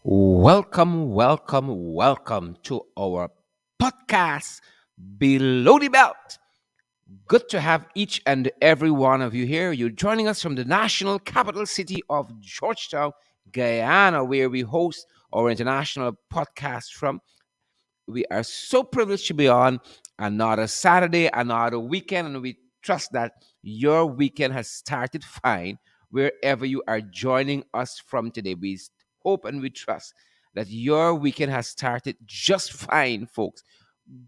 Welcome to our podcast, Below the Belt. Good to have each and every one of you here. You're joining us from the national capital city of Georgetown, Guyana, where we host our international podcast from. We are so privileged to be on another Saturday, another weekend, and we trust that your weekend has started fine wherever you are joining us from today. We hope and we trust that your weekend has started just fine, folks.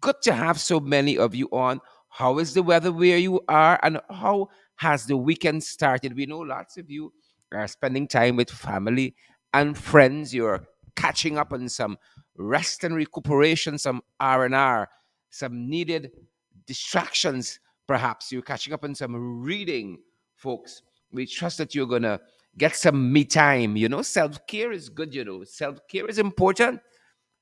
Good to have so many of you on. How is the weather where you are, and how has the weekend started? We know lots of you are spending time with family and friends. You're catching up on some rest and recuperation, some R&R, some needed distractions. Perhaps you're catching up on some reading, folks. We trust that you're gonna get some me time. Self-care is good. Self-care is important.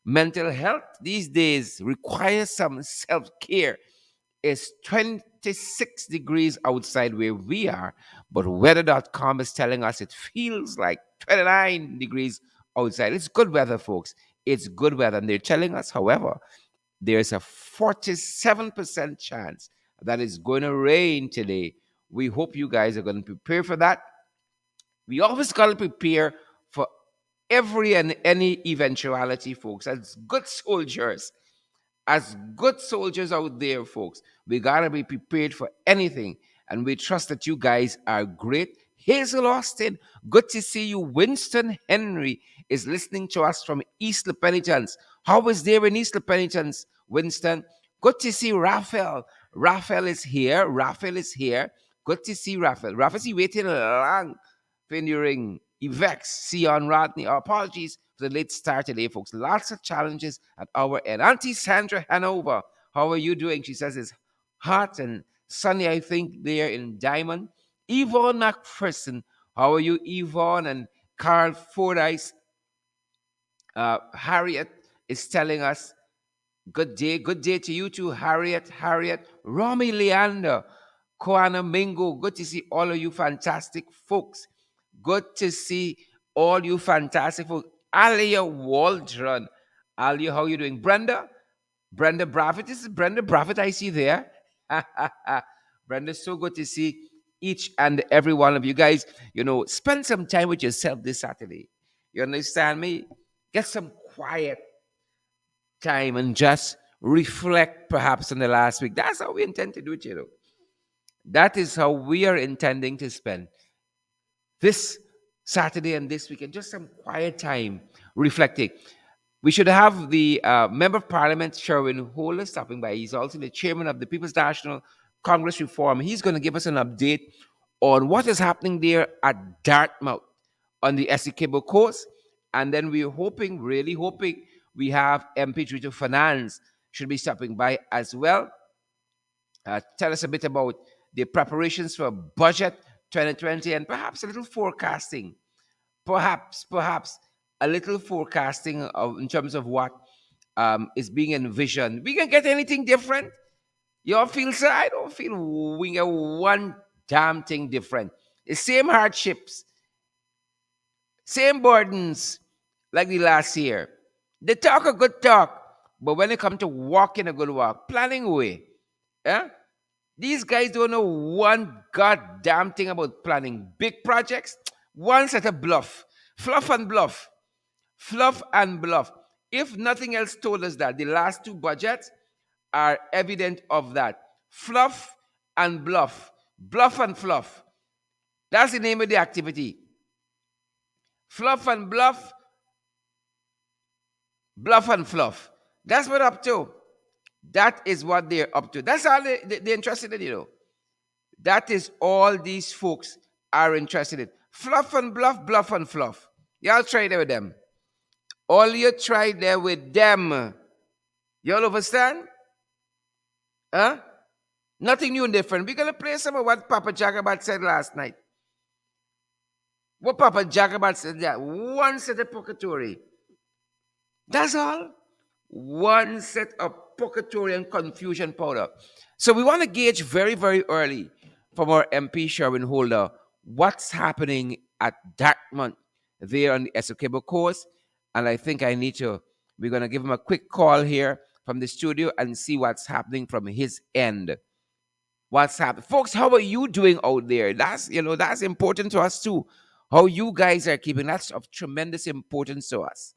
Mental health these days requires some self-care. It's 26 degrees outside where we are, but weather.com is telling us it feels like 29 degrees outside. It's good weather, folks. It's good weather. And they're telling us, however, there's a 47% chance that it's going to rain today. We hope you guys are going to prepare for that. We always got to prepare for every and any eventuality, folks. As good soldiers out there, folks, we gotta be prepared for anything. And we trust that you guys are great. Hazel Austin, good to see you. Winston Henry is listening to us from East La Penitence. How is there in East La Penitence, Winston? Good to see Raphael. Raphael is here. Raphael is here. Good to see Raphael. Raphael's waiting long during Evex, Sion Rodney. Our apologies for the late start today, folks. Lots of challenges at our end. Auntie Sandra Hanover, how are you doing? She says it's hot and sunny, I think, there in Diamond. Yvonne McPherson, how are you, Yvonne? And Carl Fordyce, Harriet is telling us, good day to you too, Harriet, Romy Leander, Koana Mingo, good to see all of you fantastic folks. Good to see all you fantastic folks. Alia Waldron. Alia, how you doing? Brenda Braffett. This is Brenda Braffett I see there. Brenda, so good to see each and every one of you guys. Spend some time with yourself this Saturday. You understand me? Get some quiet time and just reflect perhaps on the last week. That's how we intend to do it. That is how we are intending to spend this Saturday and this weekend. Just some quiet time reflecting. We should have the Member of Parliament, Sherwin Holder, stopping by. He's also the chairman of the People's National Congress Reform. He's going to give us an update on what is happening there at Dartmouth on the Essequibo coast. And then we're hoping, really hoping, we have MP Director of Finance should be stopping by as well. Tell us a bit about the preparations for budget 2020 and perhaps a little forecasting. Perhaps a little forecasting in terms of what is being envisioned. We can get anything different. You all feel so? I don't feel we get one damn thing different. The same hardships, same burdens like the last year. They talk a good talk, but when it comes to walking a good walk, planning away, yeah? These guys don't know one goddamn thing about planning big projects. One set of bluff, fluff and bluff, fluff and bluff. If nothing else told us that, the last two budgets are evident of that. Fluff and bluff, bluff and fluff. That's the name of the activity. Fluff and bluff, bluff and fluff. That's what up to. That is what they're up to. That's all they're interested in. That is all these folks are interested in. Fluff and bluff, bluff and fluff. Y'all try there with them. All you try there with them. Y'all understand? Huh? Nothing new and different. We're going to play some of what Papa Jagabat said last night. What Papa Jagabat said that. One set of purgatory. That's all. One set of purgatory and confusion powder. So we want to gauge very, very early from our MP Sherwin Holder what's happening at Dartmouth there on the Essequibo coast. And I think we're going to give him a quick call here from the studio and see what's happening from his end. What's happening? Folks, how are you doing out there? That's important to us too. How you guys are keeping, that's of tremendous importance to us.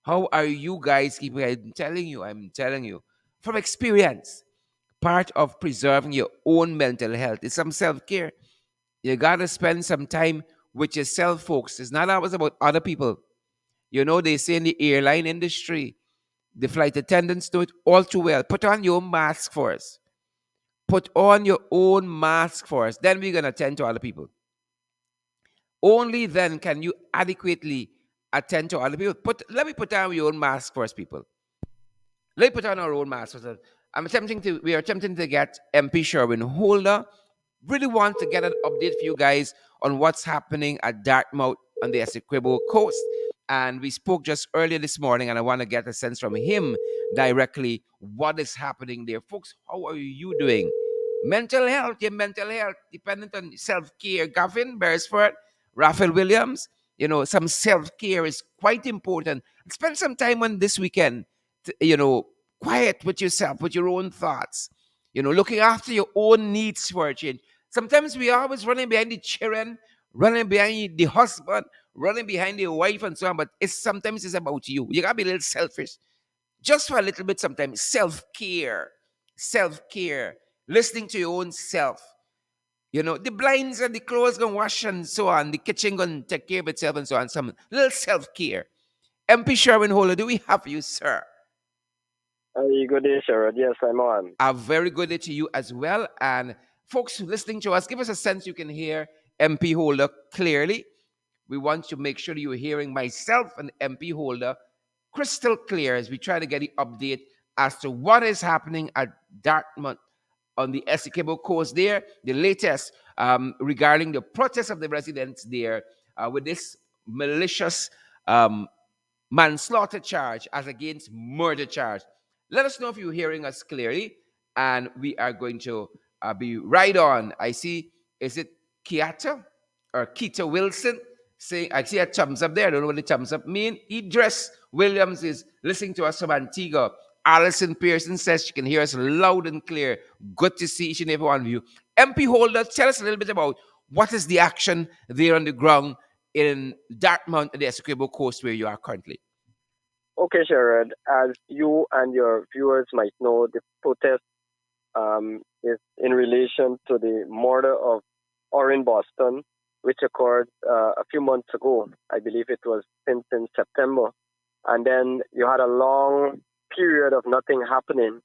How are you guys keeping? I'm telling you, from experience, part of preserving your own mental health is some self care. You got to spend some time with yourself, folks. It's not always about other people. They say in the airline industry, the flight attendants do it all too well. Put on your own mask first. Put on your own mask first. Then we're going to attend to other people. Only then can you adequately attend to other people. Let me put on your own mask first, people. Let me put on our own masks. We are attempting to get MP Sherwin Holder. Really want to get an update for you guys on what's happening at Dartmouth on the Essequibo coast. And we spoke just earlier this morning, and I want to get a sense from him directly what is happening there. Folks, how are you doing? Your mental health, dependent on self-care. Gavin Beresford, Raphael Williams, some self-care is quite important. Spend some time on this weekend quiet with yourself, with your own thoughts, looking after your own needs for a change. Sometimes we are always running behind the children, running behind the husband, running behind the wife, and so on. But sometimes it's about you. You gotta be a little selfish, just for a little bit. Sometimes self care, listening to your own self. The blinds and the clothes gonna wash and so on. The kitchen gonna take care of itself and so on. Some little self care. MP Sherwin Holder, do we have you, sir? Hey, good day, Sherrod. Yes, I'm on. A very good day to you as well. And folks listening to us, give us a sense you can hear MP Holder clearly. We want to make sure you're hearing myself and MP Holder crystal clear as we try to get the update as to what is happening at Dartmouth on the Essequibo coast there. The latest regarding the protest of the residents there with this malicious manslaughter charge as against murder charge. Let us know if you're hearing us clearly, and we are going to be right on. I see, is it Kiata or Keita Wilson saying, I see a thumbs up there. I don't know what the thumbs up mean. Idris Williams is listening to us from Antigua. Alison Pearson says she can hear us loud and clear. Good to see each and every one of you. MP Holder, tell us a little bit about what is the action there on the ground in Dartmouth and the Essequibo coast where you are currently. Okay, Sherrod. As you and your viewers might know, the protest is in relation to the murder of Orrin Boston, which occurred a few months ago. I believe it was since in September. And then you had a long period of nothing happening.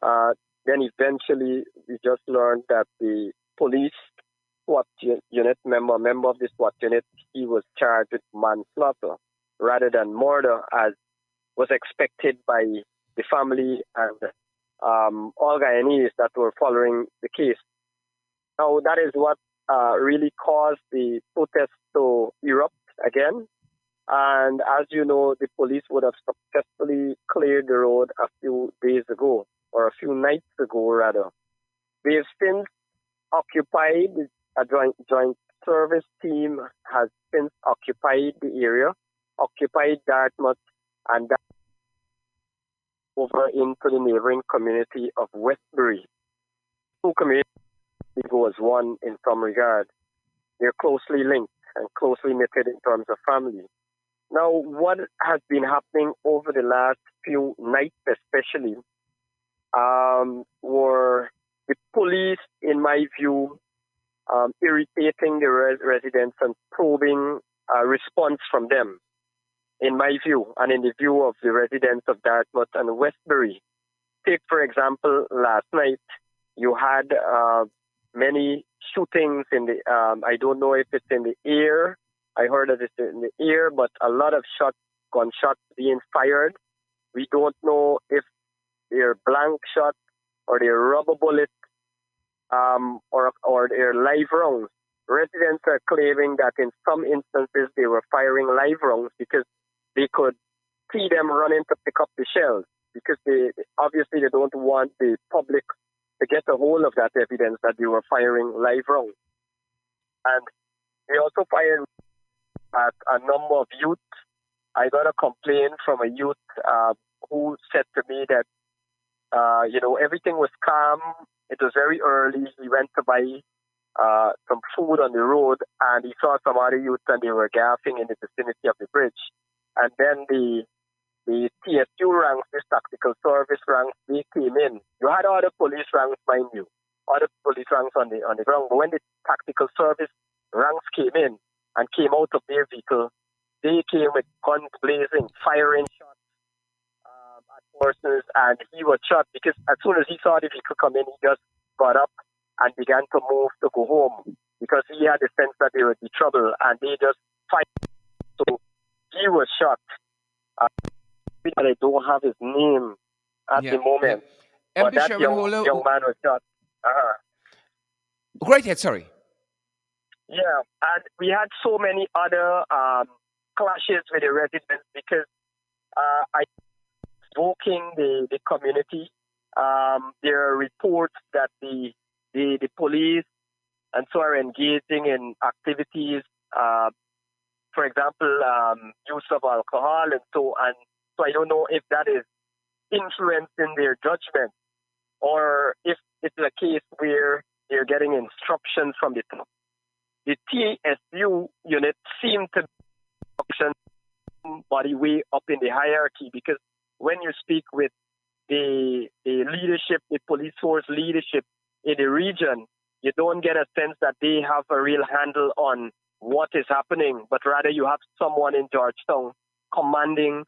Then eventually we just learned that the police SWAT unit member of the SWAT unit, he was charged with manslaughter rather than murder, as was expected by the family and all Guyanese that were following the case. Now, that is what really caused the protest to erupt again. And as you know, the police would have successfully cleared the road a few days ago, or a few nights ago, rather. They have since occupied, a joint service team has since occupied the area, occupied Dartmouth, and that over into the neighboring community of Westbury. Two communities go as one in some regard. They're closely linked and closely knitted in terms of family. Now, what has been happening over the last few nights especially were the police, in my view, irritating the residents and probing a response from them, in my view, and in the view of the residents of Dartmouth and Westbury. Take, for example, last night, you had many shootings in the, I don't know if it's in the air. I heard that it's in the air, but a lot of gunshots being fired. We don't know if they're blank shots or they're rubber bullets or they're live rounds. Residents are claiming that in some instances they were firing live rounds because they could see them running to pick up the shells, because they don't want the public to get a hold of that evidence that they were firing live rounds. And they also fired at a number of youth I got a complaint from a youth who said to me that everything was calm. It was very early. He went to buy some food on the road, and he saw some other youth, and they were gassing in the vicinity of the bridge. And then the TSU ranks, this tactical service ranks, they came in. You had other police ranks, mind you, other police ranks on the ground. But when the tactical service ranks came in and came out of their vehicle, they came with guns blazing, firing shots at persons, and he was shot because as soon as he saw the vehicle come in, he just got up and began to move to go home because he had the sense that there would be trouble, and they just fight. So he was shot. I don't have his name at the Yeah, yeah. moment, but MP that Sherman Holder, young man was shot. Uh-huh. go right ahead, sorry. Yeah, and we had so many other clashes with the residents because I invoking the community. There are reports that the police and so are engaging in activities, for example, use of alcohol and so on. So I don't know if that is influencing their judgment or if it's a case where they're getting instructions from the top. The TSU unit seem to be instruction body way up in the hierarchy because when you speak with the leadership, the police force leadership in the region, you don't get a sense that they have a real handle on what is happening, but rather you have someone in Georgetown commanding,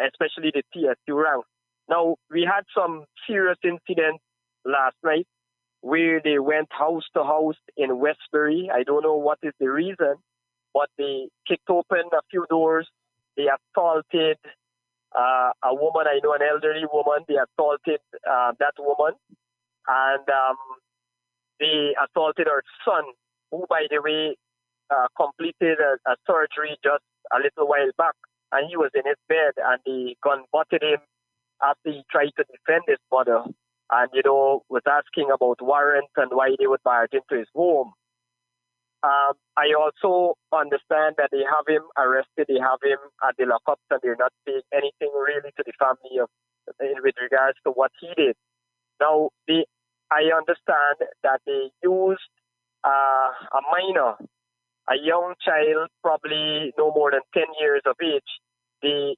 especially the TSU rank. Now, we had some serious incidents last night where they went house to house in Westbury. I don't know what is the reason, but they kicked open a few doors. They assaulted a woman, I know, an elderly woman. They assaulted that woman, and they assaulted her son, who, by the way, completed a surgery just a little while back, and he was in his bed, and the gun butted him after he tried to defend his mother, and was asking about warrants and why they would barge into his home. I also understand that they have him arrested, they have him at the lockups, and they're not saying anything really to the family with regards to what he did. Now, I understand that they used a minor, a young child, probably no more than 10 years of age.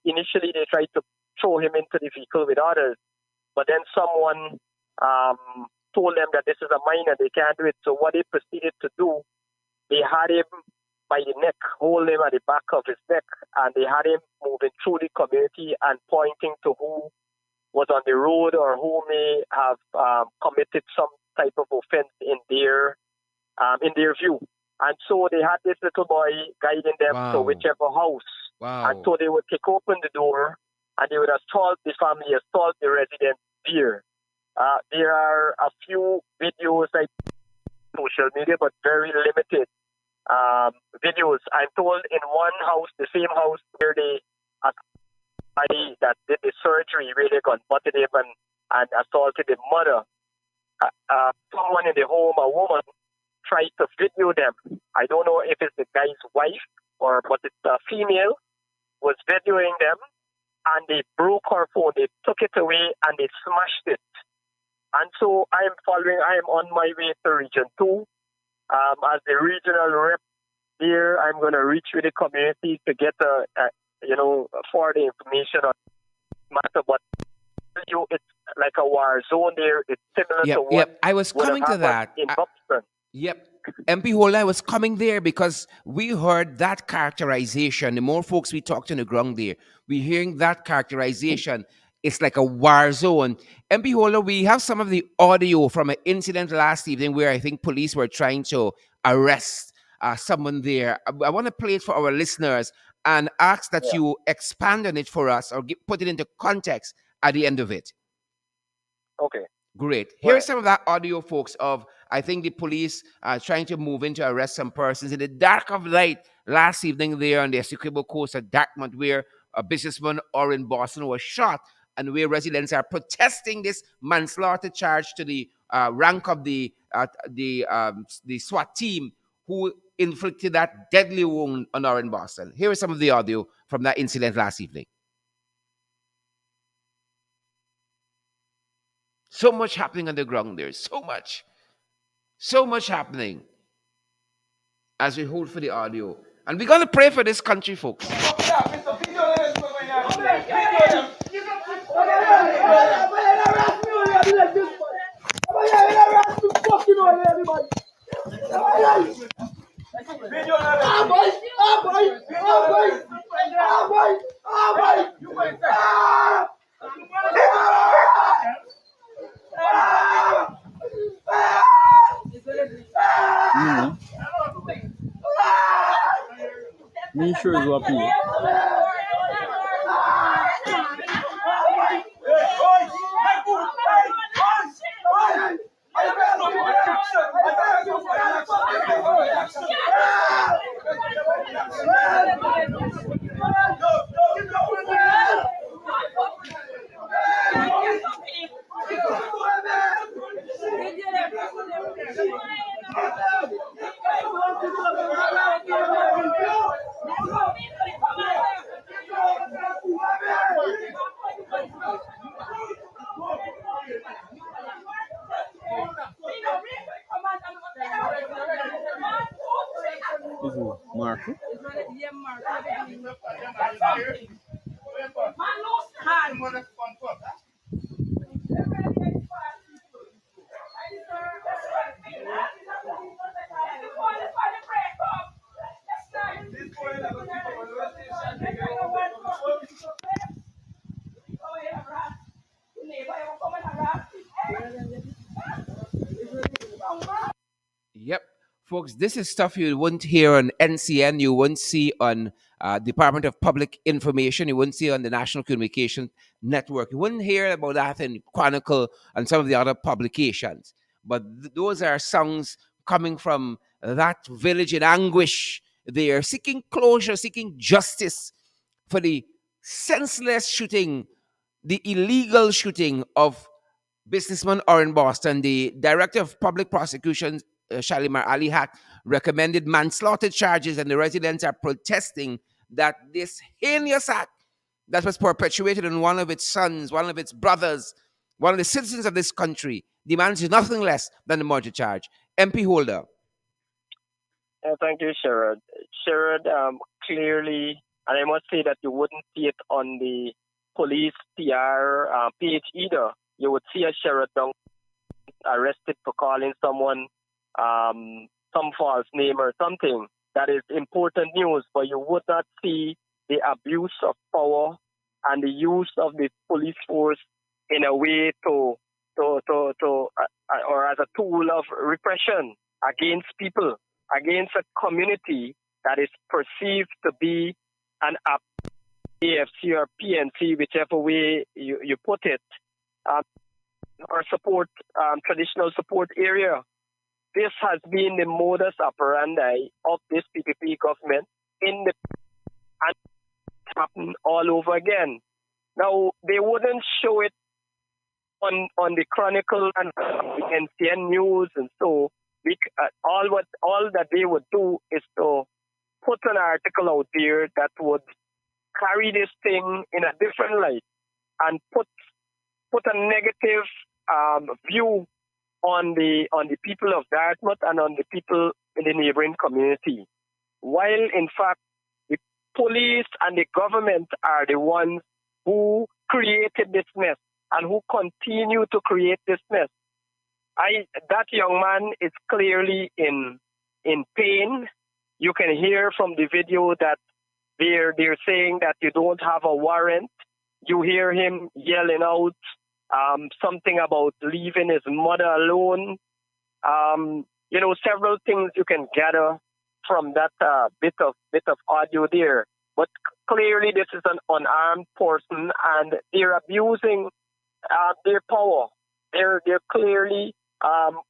Initially they tried to throw him into the vehicle with others, but then someone told them that this is a minor, they can't do it. So what they proceeded to do, they had him by the neck, hold him at the back of his neck, and they had him moving through the community and pointing to who was on the road or who may have committed some type of offense in their view. And so they had this little boy guiding them to Wow. whichever house. And Wow. so they would kick open the door and they would assault the family, assault the residents here. There are a few videos like social media, but very limited videos. I'm told in one house, the same house where they somebody that did the surgery really got butted him and assaulted the mother. Someone in the home, a woman, tried to video them. I don't know if it's the guy's wife but it's a female, was videoing them, and they broke her phone. They took it away and they smashed it. And so I am on my way to Region 2. As the regional rep here, I'm going to reach with the community to get for the information on the matter. But it's like a war zone there. It's similar to Yep, what yep. I was would have coming to happened that. in Buxton. Yep. MP Holder, I was coming there because we heard that characterization. The more folks we talked on the ground there, we're hearing that characterization. It's like a war zone. MP Holder, we have some of the audio from an incident last evening where I think police were trying to arrest someone there. I want to play it for our listeners and ask that Yeah. you expand on it for us or put it into context at the end of it. Okay. Great. Go Here's ahead. some of that audio, folks, of I think the police trying to move in to arrest some persons in the dark of light last evening there on the Essequibo coast of Dartmouth, where a businessman or in Boston was shot, and where residents are protesting this manslaughter charge to the rank of the SWAT team, who inflicted that deadly wound on Orrin Boston. Here is some of the audio from that incident last evening. So much happening on the ground there. So much. So much happening as we hold for the audio. And we're going to pray for this country, folks. Me sure is what people. Is who? Marco? Yep. Folks, this is stuff you wouldn't hear on NCN, you wouldn't see on Department of Public Information, you wouldn't see on the National Communication Network. You wouldn't hear about that in Chronicle and some of the other publications. But those are songs coming from that village in anguish. They are seeking closure, seeking justice for the senseless shooting, the illegal shooting of businessman Orrin Boston. The director of public prosecutions, Shalimar Ali Hat, recommended manslaughter charges, and the residents are protesting that this heinous act that was perpetuated on one of its sons, one of its brothers, one of the citizens of this country demands nothing less than the murder charge. MP Holder. Thank you, Sherrod. Sherrod, clearly, and I must say that you wouldn't see it on the police PR page either. You would see a Sherrod Dunk arrested for calling someone some false name or something. That is important news, but you would not see the abuse of power and the use of the police force in a way or as a tool of repression against people, against a community that is perceived to be an AFC or PNC, whichever way you put it, or support traditional support area. This has been the modus operandi of this PPP government and it's happened all over again. Now, they wouldn't show it on the Chronicle and the NCN News, and so all that they would do is to put an article out there that would carry this thing in a different light and put a negative view on the people of Dartmouth and on the people in the neighboring community, while in fact the police and the government are the ones who created this mess and who continue to create this mess. That young man is clearly in pain. You can hear from the video that they're saying that you don't have a warrant. You hear him yelling out something about leaving his mother alone. Several things you can gather from that bit of audio there. But clearly, this is an unarmed person, and they're abusing their power. They're clearly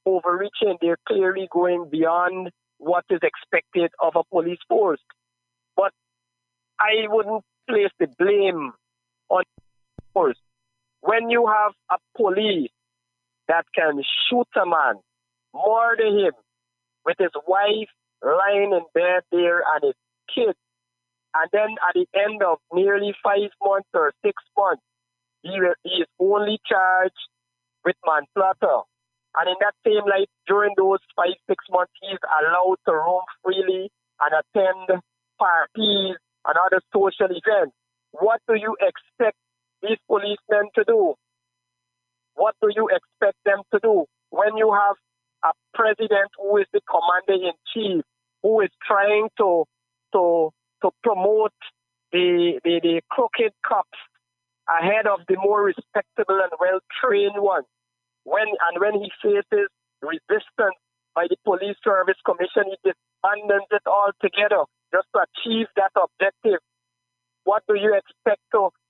overreaching. They're clearly going beyond what is expected of a police force. But I wouldn't place the blame on the force. When you have a police that can shoot a man, murder him with his wife lying in bed there and his kid. And then at the end of nearly 5 months or 6 months, he is only charged with manslaughter. And in that same light, during those 5, 6 months, he is allowed to roam freely and attend parties and other social events. What do you expect these policemen to do? What do you expect them to do when you have a president who is the commander in chief, who is trying to promote the crooked cops ahead of the more respectable and well-trained ones? When he faces resistance by the Police Service Commission, he disbands it altogether just to achieve that objective. What do you expect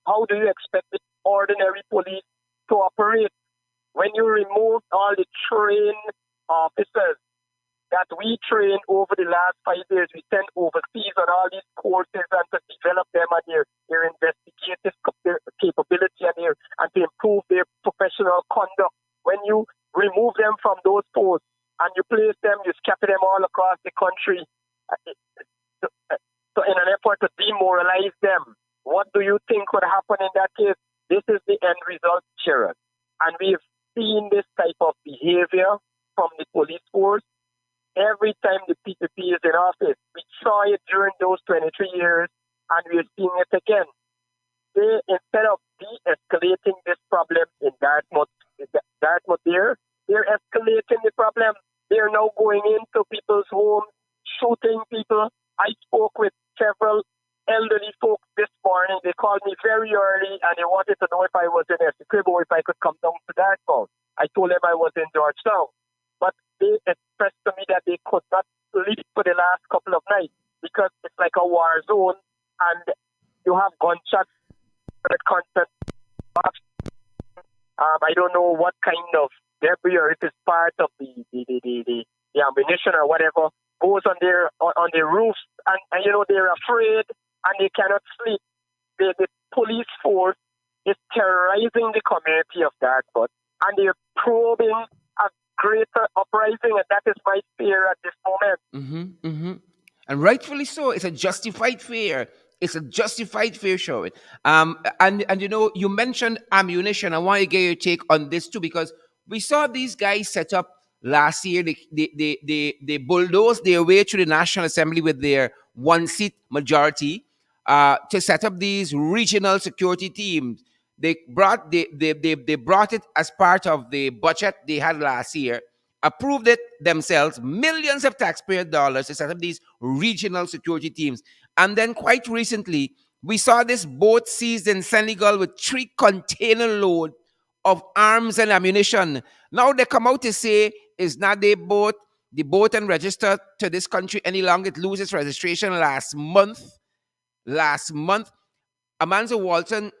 how do you expect the ordinary police to operate when you remove all the trained officers that we train over the last 5 years? We sent overseas on all these courses and to develop them and their investigative capability and to improve their professional conduct. When you remove them from those posts and you place them, you scatter them all across the country so in an effort to demoralize them, what do you think would happen in that case? This is the end result, Sharon. And we've seen this type of behavior from the police force every time the PPP is in office. We saw it during those 23 years, and we're seeing it again. Instead of de-escalating this problem in Dartmouth they're escalating the problem. They're now going into people's homes, shooting people. I spoke with several elderly folks this morning. They called me very early, and they wanted to know if I was in Essequibo, if I could come down to Dartmouth. I told them I was in Georgetown. But they expressed to me that they could not sleep for the last couple of nights because it's like a war zone, and you have gunshots constant. I don't know what kind of debris or if it's part of the ammunition or whatever goes on their roofs, and they're afraid and they cannot sleep. The police force is terrorizing the community of Dartmouth, and they're probing a greater uprising, and that is my fear at this moment. And rightfully so. It's a justified fear. It's a justified fear, showing. And you mentioned ammunition. I want to get your take on this too, because we saw these guys set up last year. They bulldozed their way through the National Assembly with their one-seat majority to set up these regional security teams. They brought it as part of the budget they had last year, approved it themselves, millions of taxpayer dollars to set up these regional security teams. And then quite recently, we saw this boat seized in Senegal with 3 container load of arms and ammunition. Now they come out to say it's not the boat and registered to this country any longer. It loses registration last month. Amanzo Walton,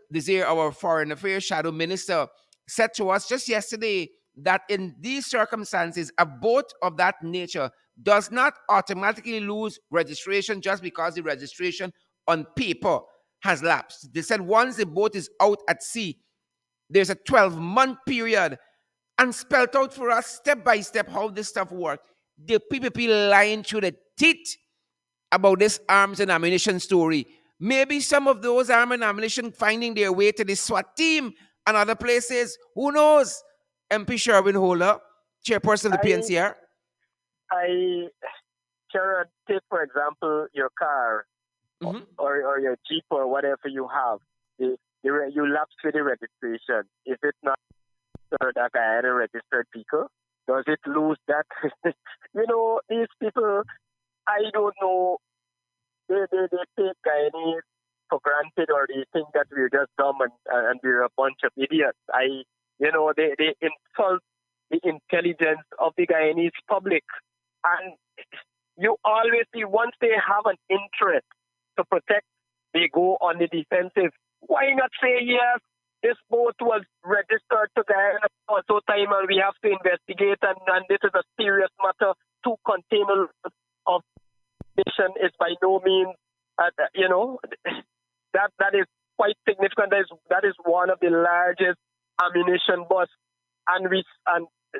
our Foreign Affairs Shadow Minister, said to us just yesterday that in these circumstances, a boat of that nature does not automatically lose registration just because the registration on paper has lapsed. They said once the boat is out at sea, there's a 12-month period, and spelled out for us step by step how this stuff works. The PPP lying through the teeth about this arms and ammunition story. Maybe some of those arms and ammunition finding their way to the SWAT team and other places. Who knows? MP Sherwin Holder, chairperson of the PNCR. Sharon, take for example your car or your Jeep or whatever you have. You lapse with the registration. Is it not that I had a registered vehicle? Does it lose that? These people, I don't know. They take Guyanese for granted, or they think that we're just dumb and we're a bunch of idiots. They insult the intelligence of the Guyanese public. And you always see once they have an interest to protect, they go on the defensive. Why not say, yes, this boat was registered to Guyana for so time and we have to investigate, and this is a serious matter. 2 containers of mission is by no means, that is quite significant. That is one of the largest ammunition busts, and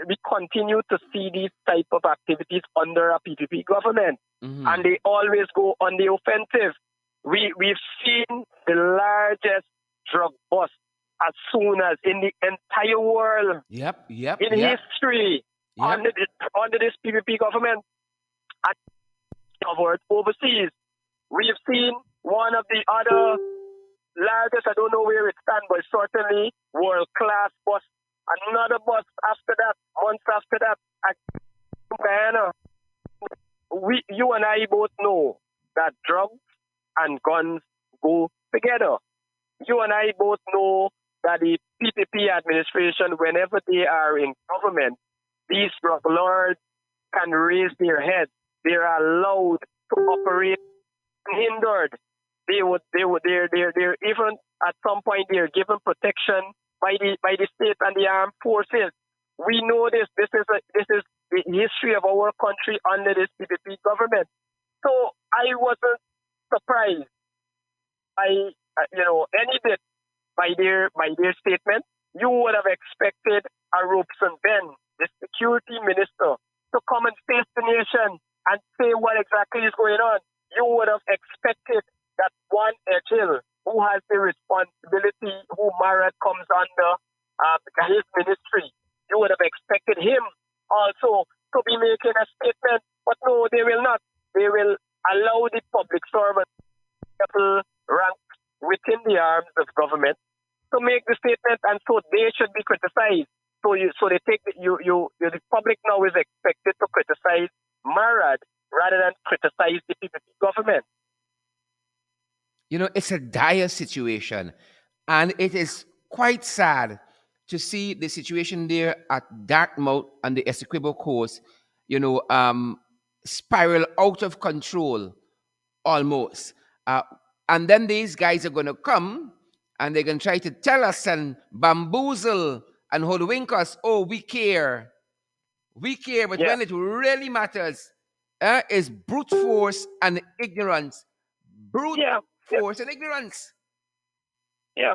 we continue to see these type of activities under a PPP government, and they always go on the offensive. We've seen the largest drug bust as soon as in the entire world Yep, yep, in yep, history yep. under this PPP government and covered overseas. We've seen one of the other largest, I don't know where it stands, but certainly world class bus. Another bus after that, months after that, at Guyana. You and I both know that drugs and guns go together. You and I both know that the PPP administration, whenever they are in government, these drug lords can raise their heads. They are allowed to operate unhindered. They're even at some point they're given protection by the state and the armed forces. We know this. This is the history of our country under this PPP government. So I wasn't surprised by any bit by their statement. You would have expected a Robeson Ben, the security minister, to come and face the nation and say what exactly is going on. You would have expected that one Echil, who has the responsibility, who Marat comes under his ministry, you would have expected him also to be making a statement. But no, they will not. They will allow the public servants, people ranked within the arms of government, to make the statement, and so they should be criticized. So they take the public now is expected to criticize Marad rather than criticize the PPP government. It's a dire situation, and it is quite sad to see the situation there at Dartmouth and the Essequibo coast, spiral out of control almost. And then these guys are going to come and they're going to try to tell us and bamboozle and hoodwink us. Oh, we care. We care. But when it really matters, is brute force and ignorance. Brute force and ignorance. Yeah.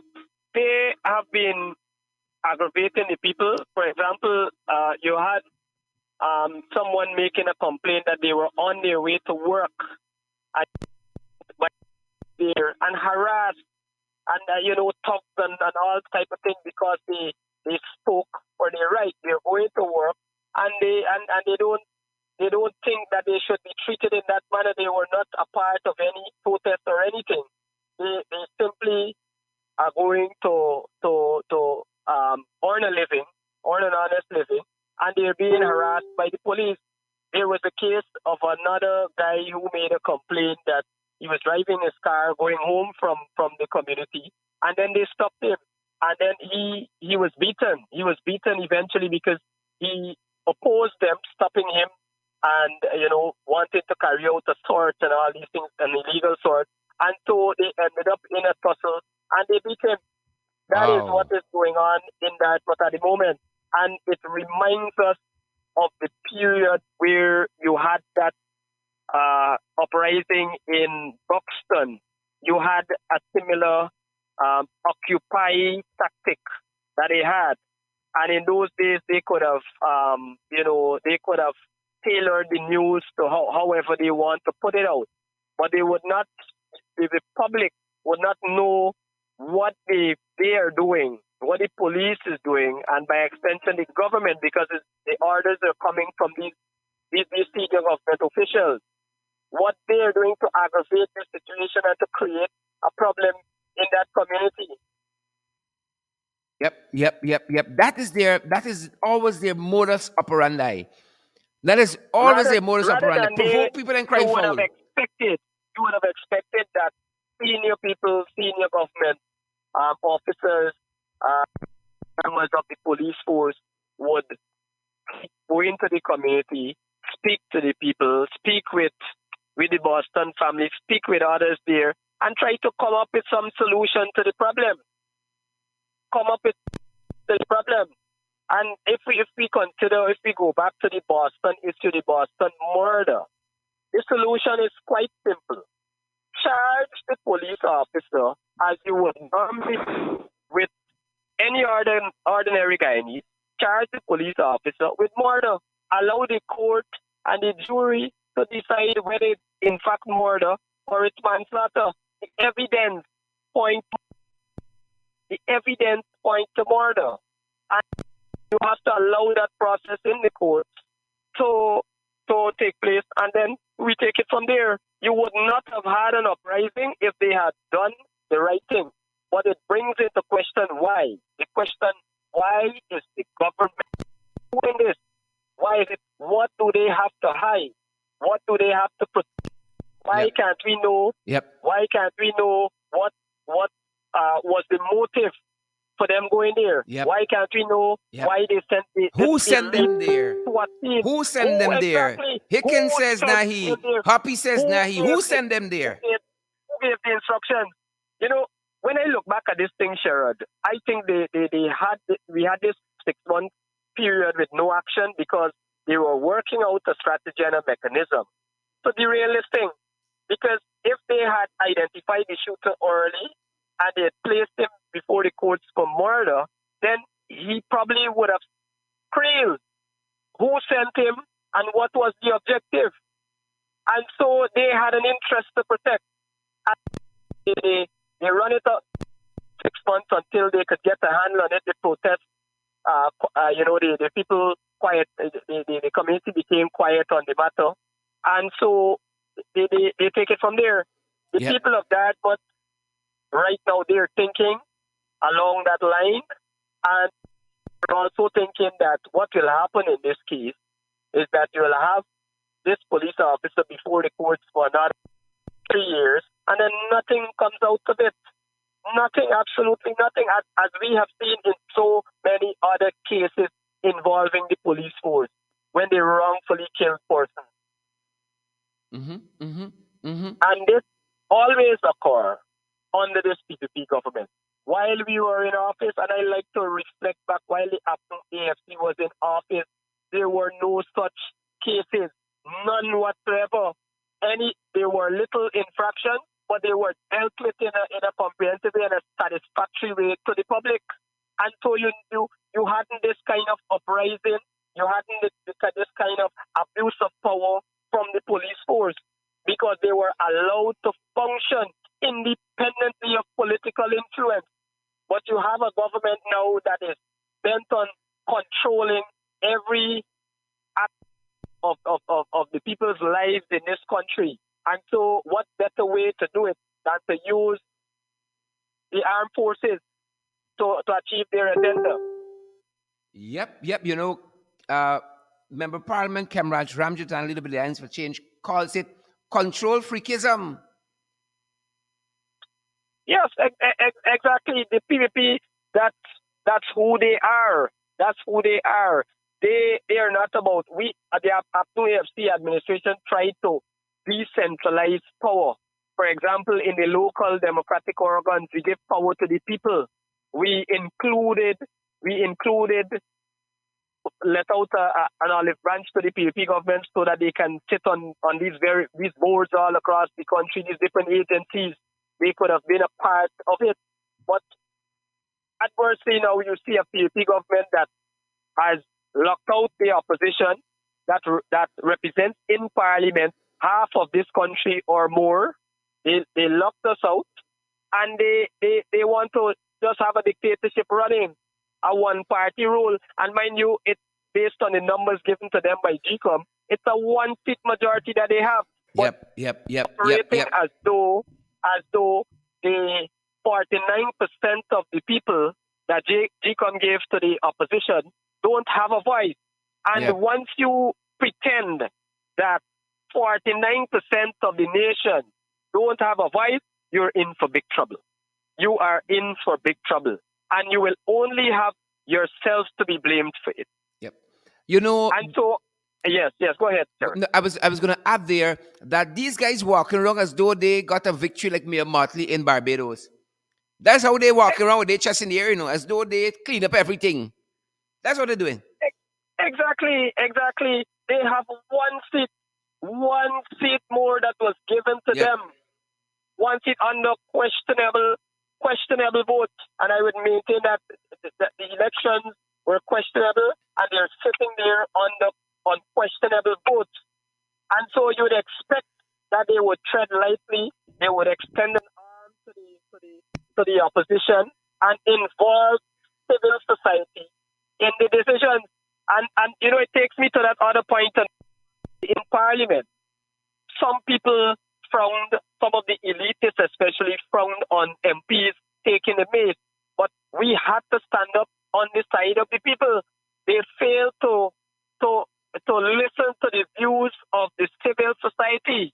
They have been aggravating the people. For example, you had someone making a complaint that they were on their way to work and harassed and talked and all type of things because they spoke for their right. They're going to work and they don't think that they should be treated in that manner. They were not a part of any protest or anything. They simply are going to earn a living, earn an honest living, and they're being harassed by the police. There was a case of another guy who made a complaint that he was driving his car going home from the community, and then they stopped him. And then he was beaten. He was beaten eventually because he opposed them, stopping him and, wanted to carry out a sort and all these things, an illegal sort. And so they ended up in a tussle and they beat him. That is what is going on in Dartmouth at the moment. And it reminds us of the period where you had that uprising in Buxton. You had a similar Occupy tactic that they had. And in those days, they could have, tailored the news to however they want to put it out. But they would not, the public would not know what they are doing, what the police is doing, and by extension the government, because the orders are coming from these senior government officials. What they are doing to aggravate the situation and to create a problem in that community. Yep. That is always their modus operandi. That is always their modus operandi. Provoke people and cry foul. You would have expected that senior people, senior government officers, members of the police force would go into the community, speak to the people, speak with the Boston family, speak with others there, and try to come up with some solution to the problem. And if we go back to the Boston issue, the Boston murder, the solution is quite simple. Charge the police officer as you would normally with any ordinary Guyanese, charge the police officer with murder. Allow the court and the jury to decide whether it's in fact murder or it's manslaughter. The evidence point to murder. And you have to allow that process in the courts to take place, and then we take it from there. You would not have had an uprising if they had done the right thing. But it brings into question why. The question, why is the government doing this? Why is it? What do they have to hide? What do they have to protect? Why can't we know? Why can't we know what was the motive for them going there? Why can't we know why they sent who sent them there? Who sent them there? Hicken says Nahi. Hoppy says Nahi. Who sent them there? Who gave the instructions? You know, when I look back at this thing, Sherrod, I think we had this 6-month period with no action because they were working out a strategy and a mechanism to derail this thing. Because if they had identified the shooter early and they had placed him before the courts for murder, then he probably would have trailed who sent him and what was the objective. And so they had an interest to protect. And they run it up 6 months until they could get a handle on it. The protest, the people quiet, the community became quiet on the matter. And so they take it from there. The people of Dartmouth, right now, they're thinking along that line, and they're also thinking that what will happen in this case is that you will have this police officer before the courts for another 3 years, and then nothing comes out of it. Nothing, absolutely nothing, as we have seen in so many other cases involving the police force when they wrongfully kill persons. And this always occur under this PPP government. While we were in office, and I like to reflect back, while the acting AFC was in office, there were no such cases, none whatsoever. There were little infractions, but they were dealt with in a comprehensive and a satisfactory way to the public. And so you hadn't this kind of uprising, you hadn't this kind of abuse of power from the police force, because they were allowed to function independently of political influence. But you have a government now that is bent on controlling every act of the people's lives in this country. And so what better way to do it than to use the armed forces to achieve their agenda? Yep. Member Parliament Kemraj Ramjit and a little bit of the Alliance for Change calls it control freakism. Yes, exactly. The PVP, that's who they are. That's who they are. They are not about, the AFC administration tried to decentralize power. For example, in the local democratic organs, we give power to the people. We included let out an olive branch to the PVP government so that they can sit on these boards all across the country, these different agencies. They could have been a part of it. But adversely now you see a PVP government that has locked out the opposition that represents in parliament half of this country or more. They locked us out, and they want to just have a dictatorship running, a one-party rule. And mind you, it's based on the numbers given to them by GCOM. It's a one-seat majority that they have. Yep. Operating as though the 49% of the people that GCOM gave to the opposition don't have a voice. And once you pretend that 49% of the nation don't have a voice, you're in for big trouble. You are in for big trouble. And you will only have yourselves to be blamed for it. Yep. And so, yes, go ahead, sir. No, I was going to add there that these guys walking around as though they got a victory like Mayor Motley in Barbados. That's how they walk around with their chest in the air, as though they clean up everything. That's what they're doing. Exactly. They have one seat more that was given to them. One seat under questionable vote. And I would maintain that the elections were questionable, and they're sitting there on questionable votes. And so you would expect that they would tread lightly, they would extend an arm to the opposition and involve civil society in the decisions. And it takes me to that other point in Parliament. Some people frowned, some of the elitists especially frowned on MPs taking the bait. But we had to stand up on the side of the people. They failed to listen to the views of the civil society.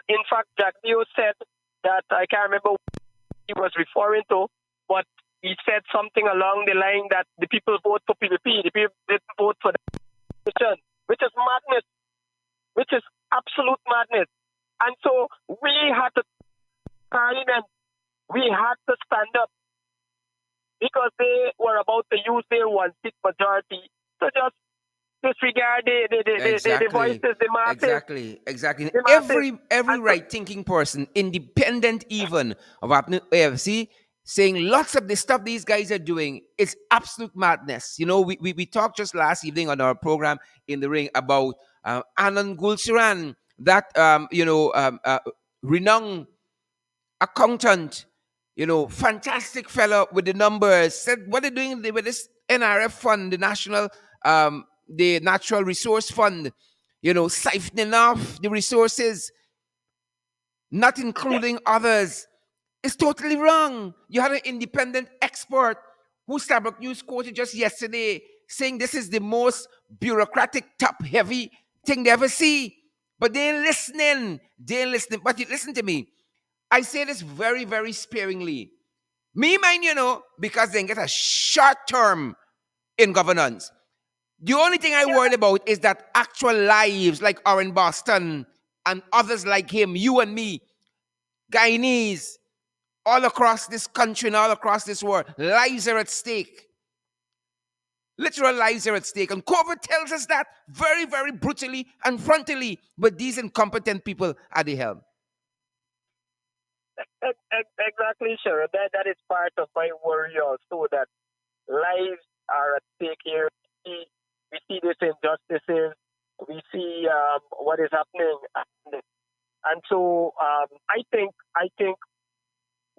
In fact, Jack Dio said that, I can't remember what he was referring to, but he said something along the line that the people vote for PVP, the people didn't vote for the opposition, which is madness, which is absolute madness. And so we had to, Parliament, we had to stand up because they were about to use their one-seat majority to just disregard the voices, the masses. Exactly. The masses. Every And so, right-thinking person, independent even of happening AFC, saying lots of the stuff these guys are doing is absolute madness. We talked just last evening on our program in the ring about Anand Gulsharan, that renowned accountant, fantastic fellow with the numbers, said what they're doing with this NRF fund, the Natural Resource Fund, siphoning off the resources, not including others, is totally wrong. You had an independent expert who Starbuck News quoted just yesterday saying this is the most bureaucratic, top-heavy thing they ever see. But they ain't listening. They ain't listening. But you listen to me. I say this very, very sparingly. Me mind, because they get a short term in governance. The only thing I worry about is that actual lives like Oren Boston and others like him, you and me, Guyanese, all across this country and all across this world, lives are at stake. Literal lives are at stake. And COVID tells us that very, very brutally and frontally. But these incompetent people are the helm. exactly, sure. That is part of my worry also, that lives are at stake here. We see these injustices. We see what is happening. And so I think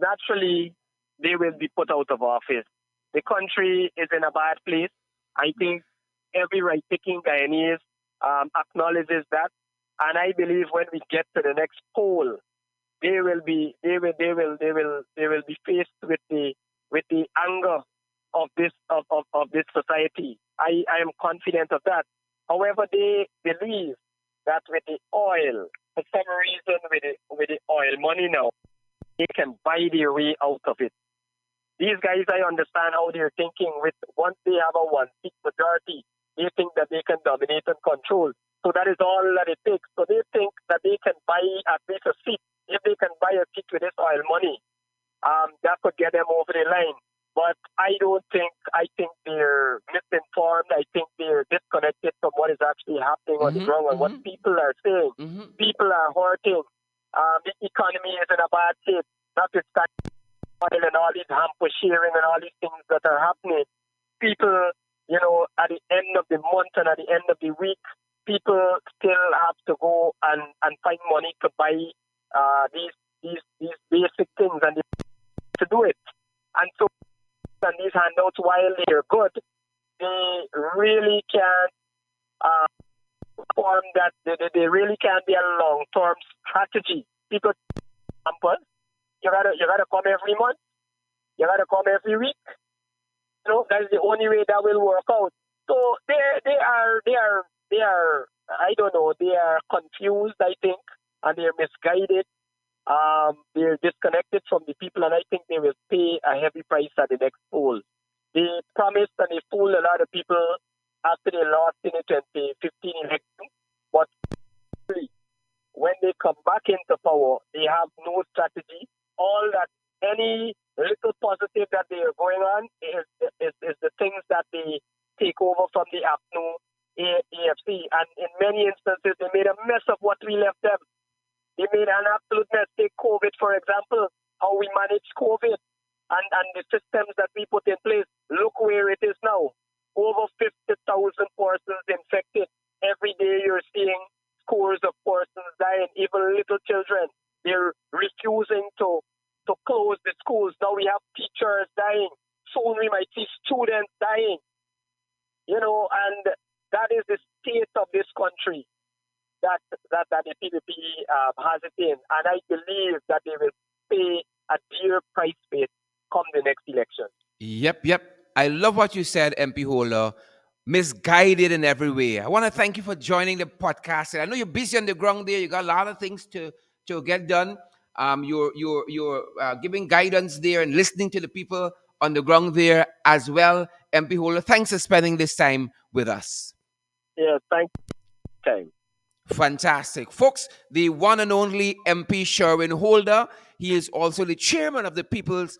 naturally they will be put out of office. The country is in a bad place. I think every right-thinking Guyanese acknowledges that, and I believe when we get to the next poll, they will be faced with the anger of this society. I am confident of that. However, they believe that with the oil, for some reason, with the oil money now, they can buy their way out of it. These guys, I understand how they're thinking. Once they have a one-seat majority, they think that they can dominate and control. So that is all that it takes. So they think that they can buy at least a seat. If they can buy a seat with this oil money, that could get them over the line. But I think they're misinformed. I think they're disconnected from what is actually happening on the ground and what people are saying. People are hurting. The economy is in a bad state. Notwithstanding oil and all these hamper sharing and all these things that are happening. People, at the end of the month and at the end of the week, people still have to go and find money to buy these basic things, and they have to do it. And so, and these handouts, while they're good, they really can't form that. They really can't be a long-term strategy. Because, for example, you gotta come every month. You gotta come every week. That's the only way that will work out. So they are I don't know, they are confused, I think, and they're misguided. They're disconnected from the people, and I think they will pay a heavy price at the next poll. They promised and they fooled a lot of people after they lost in the 2015 election, but when they come back into power, they have no strategy. All that, any little positive that they are going on is the things that they take over from the APNU AFC. And in many instances, they made a mess of what we left them. They made an absolute mess. Take COVID, for example, how we managed COVID and the systems that we put in place. Look where it is now. over 50,000 persons infected. Every day you're seeing scores of persons dying, even little children. They're refusing to close the schools. Now we have teachers dying. Soon we might see students dying, and that is the state of this country that the PDP has it in. And I believe that they will pay a dear price for it come the next election. Yep, yep. I love what you said, MP Holder. Misguided in every way. I want to thank you for joining the podcast. And I know you're busy on the ground there. You got a lot of things to get done. You're giving guidance there and listening to the people on the ground there as well. MP Holder, thanks for spending this time with us. Yeah, thank you. Time. Fantastic. Folks, the one and only MP Sherwin Holder. He is also the chairman of the People's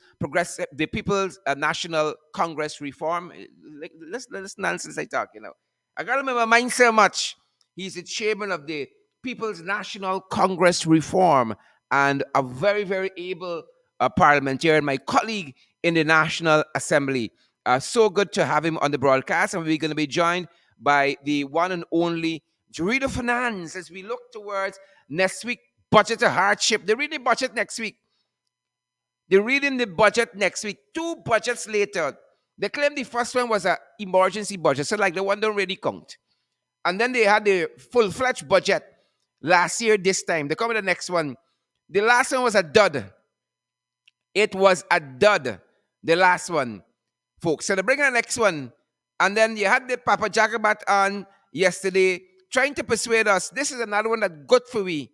National Congress Reform. Let's nonsense I talk, I gotta remember mine so much. He's the chairman of the People's National Congress Reform and a very, very able parliamentarian, my colleague in the National Assembly. So good to have him on the broadcast, and we're going to be joined by the one and only Director of Finance as we look towards next week. Budget a hardship. They read the budget next week. They're reading the budget next week. Two budgets later, they claim the first one was an emergency budget, so like the one don't really count. And then they had the full-fledged budget last year. This time they come with the next one. The last one was a dud. It was a dud. The last one, folks. So they bring in the next one, and then you had the Papa Jagabat on yesterday trying to persuade us this is another one that good for we.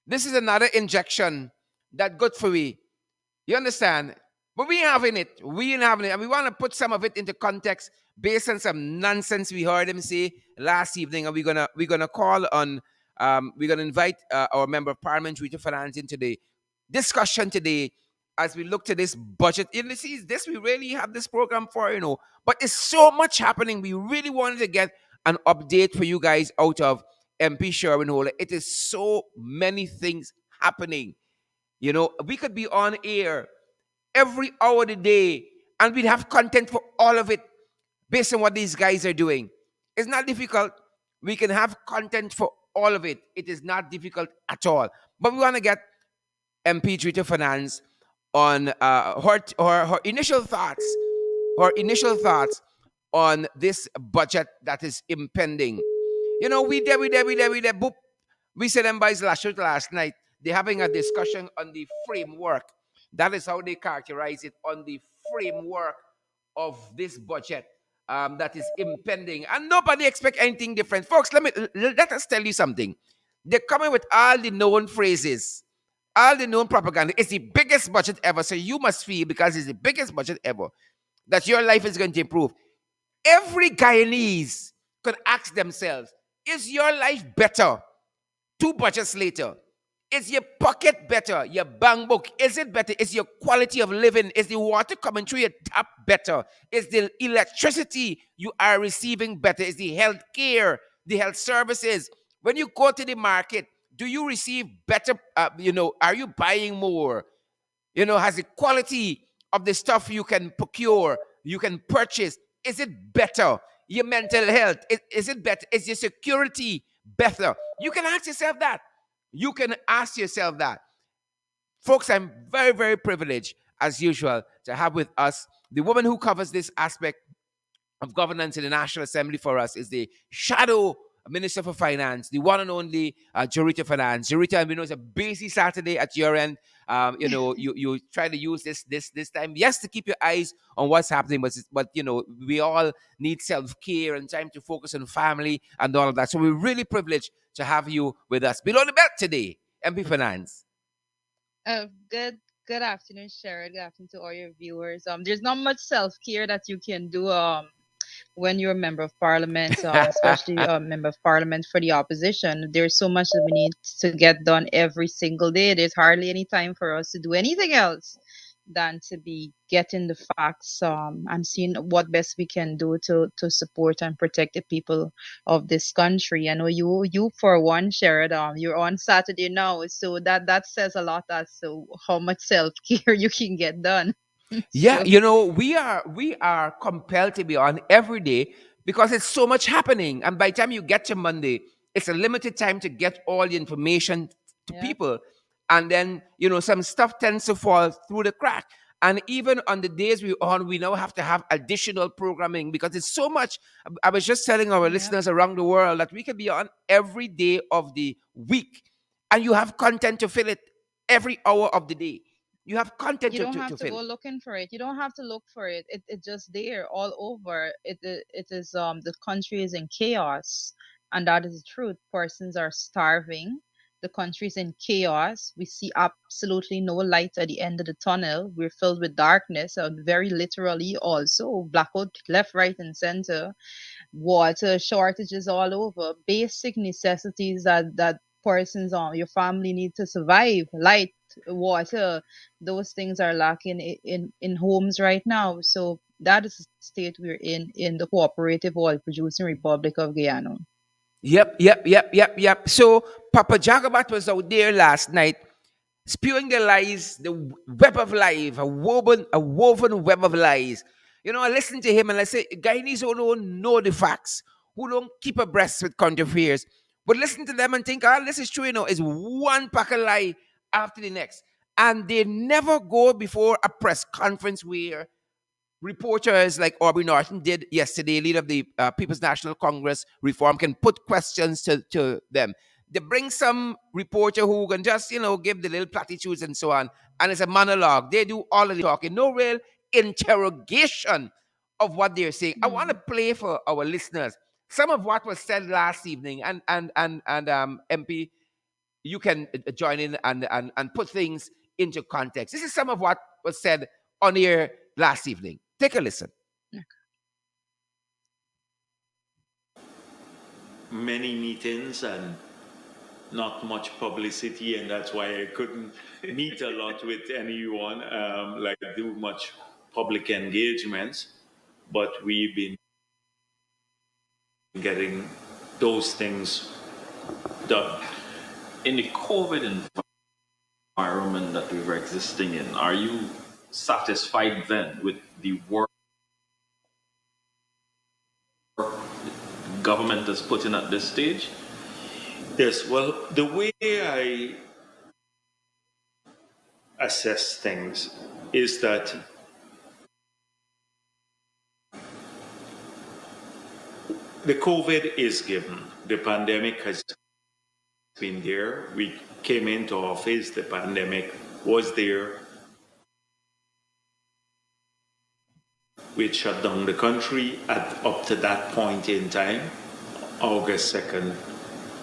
This is another injection that good for we. You understand? But we ain't having it. We ain't having it. And we want to put some of it into context based on some nonsense we heard him say last evening. And we're gonna call on we're gonna invite our member of parliament, Rita Finance, into the discussion today as we look to this budget. You see, this we really have this program for. But there's so much happening. We really wanted to get an update for you guys out of MP Sherwin Holder. It is so many things happening. We could be on air every hour of the day and we'd have content for all of it based on what these guys are doing. It's not difficult. We can have content for all of it. It is not difficult at all. But we want to get MP Twitter Finance on her initial thoughts on this budget that is impending. We there, boop. We said them by last night. They're having a discussion on the framework. That is how they characterize it, on the framework of this budget that is impending. And nobody expect anything different. Folks, let us tell you something. They're coming with all the known phrases, all the known propaganda. It's the biggest budget ever. So you must feel, because it's the biggest budget ever, that your life is going to improve. Every Guyanese could ask themselves, is your life better 2 budgets later? Is your pocket better? Your bank book, is it better? Is your quality of living, is the water coming through your tap better? Is the electricity you are receiving better? Is the health care, the health services? When you go to the market, do you receive better? Are you buying more? Has the quality of the stuff you can procure, you can purchase, is it better? Your mental health, is it better? Is your security better? You can ask yourself that. You can ask yourself that. Folks, I'm very, very privileged, as usual, to have with us the woman who covers this aspect of governance in the National Assembly for us is the shadow Minister for Finance, the one and only Jorita Finance. Jorita, we know it's a busy Saturday at your end. You try to use this time, yes, to keep your eyes on what's happening, but we all need self-care and time to focus on family and all of that. So we're really privileged to have you with us. Below the belt today, MP Finance. Good afternoon, Sharon. Good afternoon to all your viewers. There's not much self-care that you can do when you're a member of parliament, especially a member of parliament for the opposition. There's so much that we need to get done every single day. There's hardly any time for us to do anything else than to be getting the facts and seeing what best we can do to support and protect the people of this country. I know you for one, Sharon, you're on Saturday now, so that says a lot as to how much self-care you can get done. It's Yeah, true. we are compelled to be on every day because it's so much happening. And by the time you get to Monday, it's a limited time to get all the information to Yeah. people. And then, some stuff tends to fall through the crack. And even on the days we're on, we now have to have additional programming because it's so much. I was just telling our Yeah. listeners around the world that we can be on every day of the week, and you have content to fill it every hour of the day. You have content You to, don't to, have to to fill. go looking for it. You don't have to look for it. It's just there all over. It is the country is in chaos, and that is the truth. Persons are starving. The country is in chaos. We see absolutely no light at the end of the tunnel. We're filled with darkness, and very literally also blackout left, right, and center. Water shortages all over, basic necessities that persons on your family need to survive, light, water, those things are lacking in homes right now. So that is the state we're in the cooperative oil producing republic of Guyana. Yep, yep, yep, yep, yep. So Papa Jagabat was out there last night spewing the lies, the web of lies, a woven web of lies. I listen to him and I say, Guyanese who don't know the facts, who don't keep abreast with current affairs, but listen to them and think, this is true, it's one pack of lie after the next. And they never go before a press conference where reporters like Aubrey Norton did yesterday, leader of the People's National Congress Reform, can put questions to them. They bring some reporter who can just, give the little platitudes and so on. And it's a monologue. They do all of the talking. No real interrogation of what they're saying. I want to Hmm. play for our listeners some of what was said last evening. And MP, you can join in and put things into context. This is some of what was said on here last evening. Take a listen. Many meetings and not much publicity, and that's why I couldn't meet a lot with anyone, like do much public engagements. But we've been getting those things done. In the COVID environment that we were existing in, are you satisfied then with the work government is putting at this stage? Yes, well, the way I assess things is that the COVID is given. The pandemic has been there. We came into office, the pandemic was there. We shut down the country at up to that point in time, August 2nd,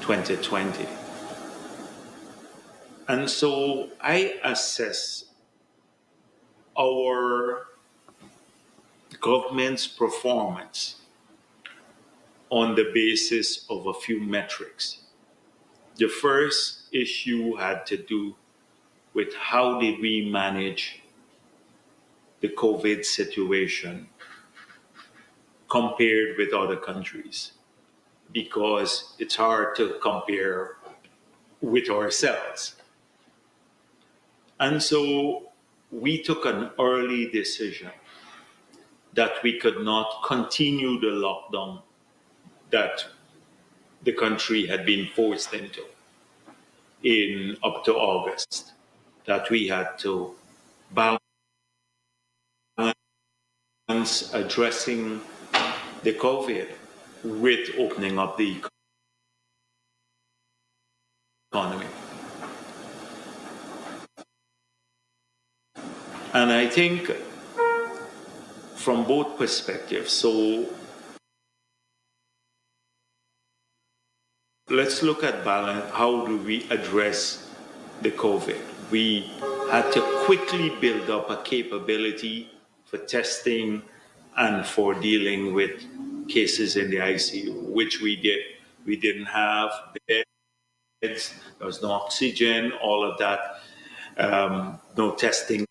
2020. And so I assess our government's performance on the basis of a few metrics. The first issue had to do with how did we manage the COVID situation compared with other countries, because it's hard to compare with ourselves. And so we took an early decision that we could not continue the lockdown that the country had been forced into in up to August, that we had to balance addressing the COVID with opening up the economy. And I think from both perspectives, so let's look at balance. How do we address the COVID? We had to quickly build up a capability for testing and for dealing with cases in the ICU, which we did. We didn't have beds, there was no oxygen, all of that, no testing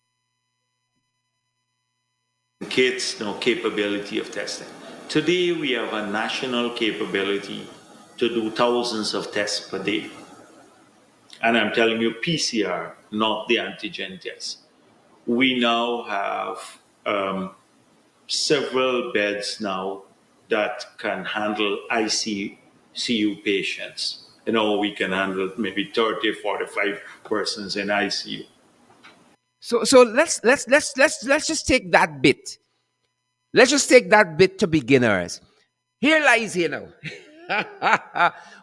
kits, no capability of testing. Today, we have a national capability to do thousands of tests per day. And I'm telling you, PCR, not the antigen test. We now have several beds now that can handle ICU patients. We can handle maybe 30, 45 persons in ICU. So let's just take that bit. Let's just take that bit to beginners. Here lies here now.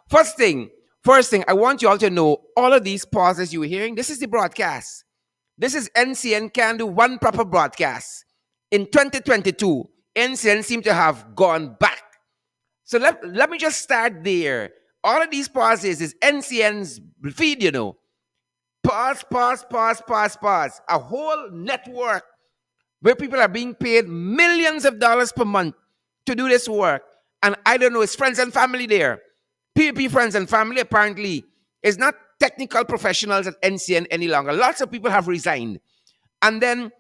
first thing, first thing, I want you all to know all of these pauses you're hearing. This is the broadcast. This is NCN can do one proper broadcast. In 2022, NCN seem to have gone back. So let me just start there. All of these pauses is NCN's feed. Pause, pause, pause, pause, pause. A whole network where people are being paid millions of dollars per month to do this work. And I don't know, it's friends and family there. PvP friends and family apparently is not technical professionals at NCN any longer. Lots of people have resigned. And then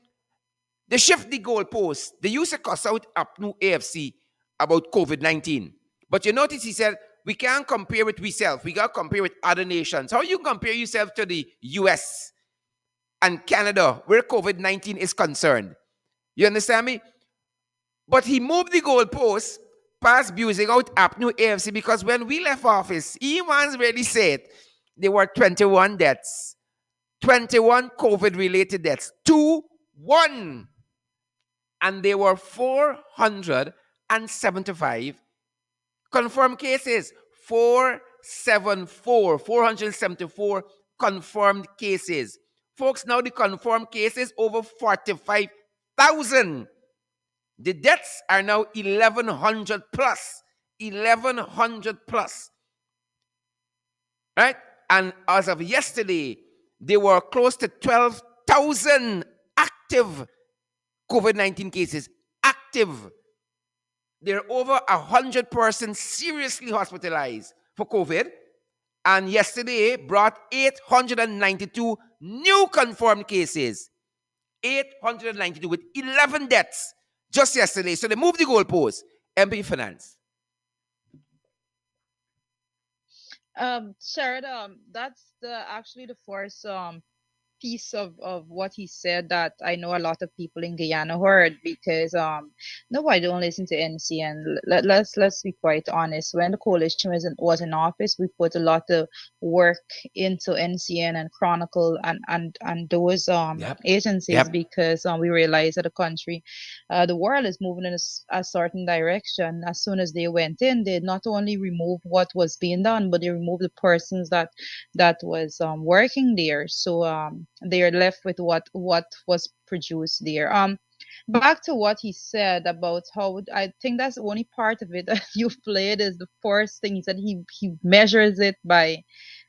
they shift the goalpost. They used to cuss out UPNU AFC about COVID-19. But you notice he said, we can't compare with ourselves. We got to compare with other nations. How you compare yourself to the US and Canada, where COVID-19 is concerned? You understand me? But he moved the goalpost past abusing out UPNU AFC because when we left office, he once really said there were 21 deaths, 21 COVID-related deaths, 2-1. And there were 475 confirmed cases. 474 confirmed cases. Folks, now the confirmed cases over 45,000. The deaths are now 1,100 plus. 1,100 plus. Right? And as of yesterday, there were close to 12,000 active COVID-19 cases. Active. There are over 100 persons seriously hospitalized for COVID. And yesterday brought 892 new confirmed cases. 892 with 11 deaths just yesterday. So they moved the goalpost. MP Finance. Sharon, that's the actually the first piece of what he said that I know a lot of people in Guyana heard because no, I don't listen to NCN. Let's be quite honest. When the coalition was in office, we put a lot of work into NCN and Chronicle and those Yep. agencies because we realized that the country, the world is moving in a certain direction. As soon as they went in, they not only removed what was being done, but they removed the persons that was working there. So they are left with what was produced there. Back to what he said about how I think that's the only part of it that you've played is the first thing he said. He measures it by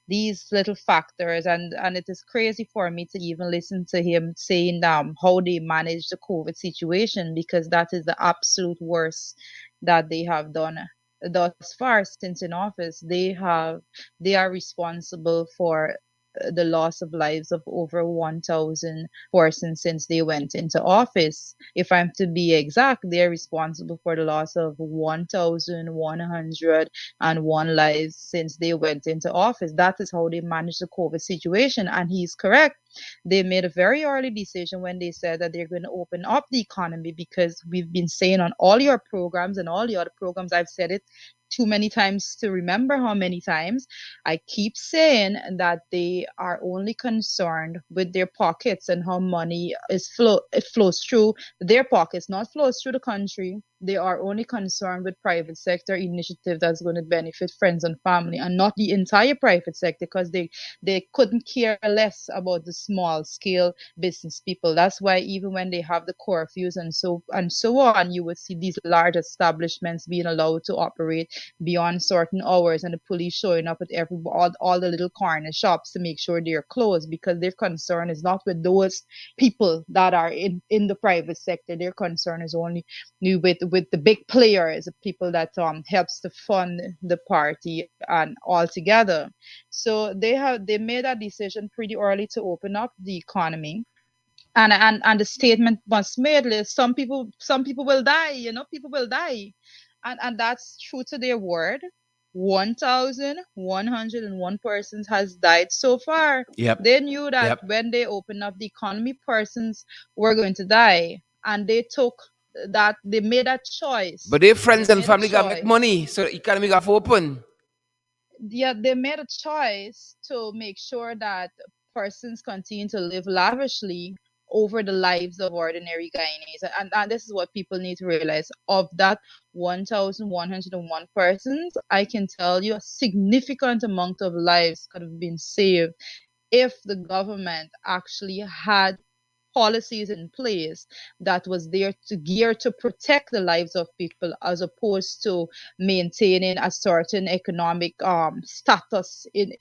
these little factors, and it is crazy for me to even listen to him saying how they manage the COVID situation because that is the absolute worst that they have done thus far since in office. They are responsible for the loss of lives of over 1,000 persons since they went into office. If I'm to be exact, they're responsible for the loss of 1,101 lives since they went into office. That is how they manage the COVID situation. And he's correct. They made a very early decision when they said that they're going to open up the economy because we've been saying on all your programs and all the other programs, I've said it too many times to remember how many times. I keep saying that they are only concerned with their pockets and how money it flows through their pockets, not flows through the country. They are only concerned with private sector initiative that's going to benefit friends and family and not the entire private sector because they couldn't care less about the small scale business people. That's why even when they have the curfews and so on, you would see these large establishments being allowed to operate beyond certain hours and the police showing up at all the little corner shops to make sure they're closed because their concern is not with those people that are in the private sector. Their concern is only with the big players, the people that helps to fund the party and all together. So they made that decision pretty early to open up the economy. And the statement was made, some people will die, people will die. And that's true to their word. 1,101 persons has died so far. Yep. They knew that Yep. when they opened up the economy, persons were going to die, and they took that. They made a choice. But their They friends and made a family got make choice. money, so the economy got open. Yeah, they made a choice to make sure that persons continue to live lavishly over the lives of ordinary Guyanese. And this is what people need to realize. Of that 1,101 persons, I can tell you a significant amount of lives could have been saved if the government actually had policies in place that was there to gear to protect the lives of people as opposed to maintaining a certain economic status in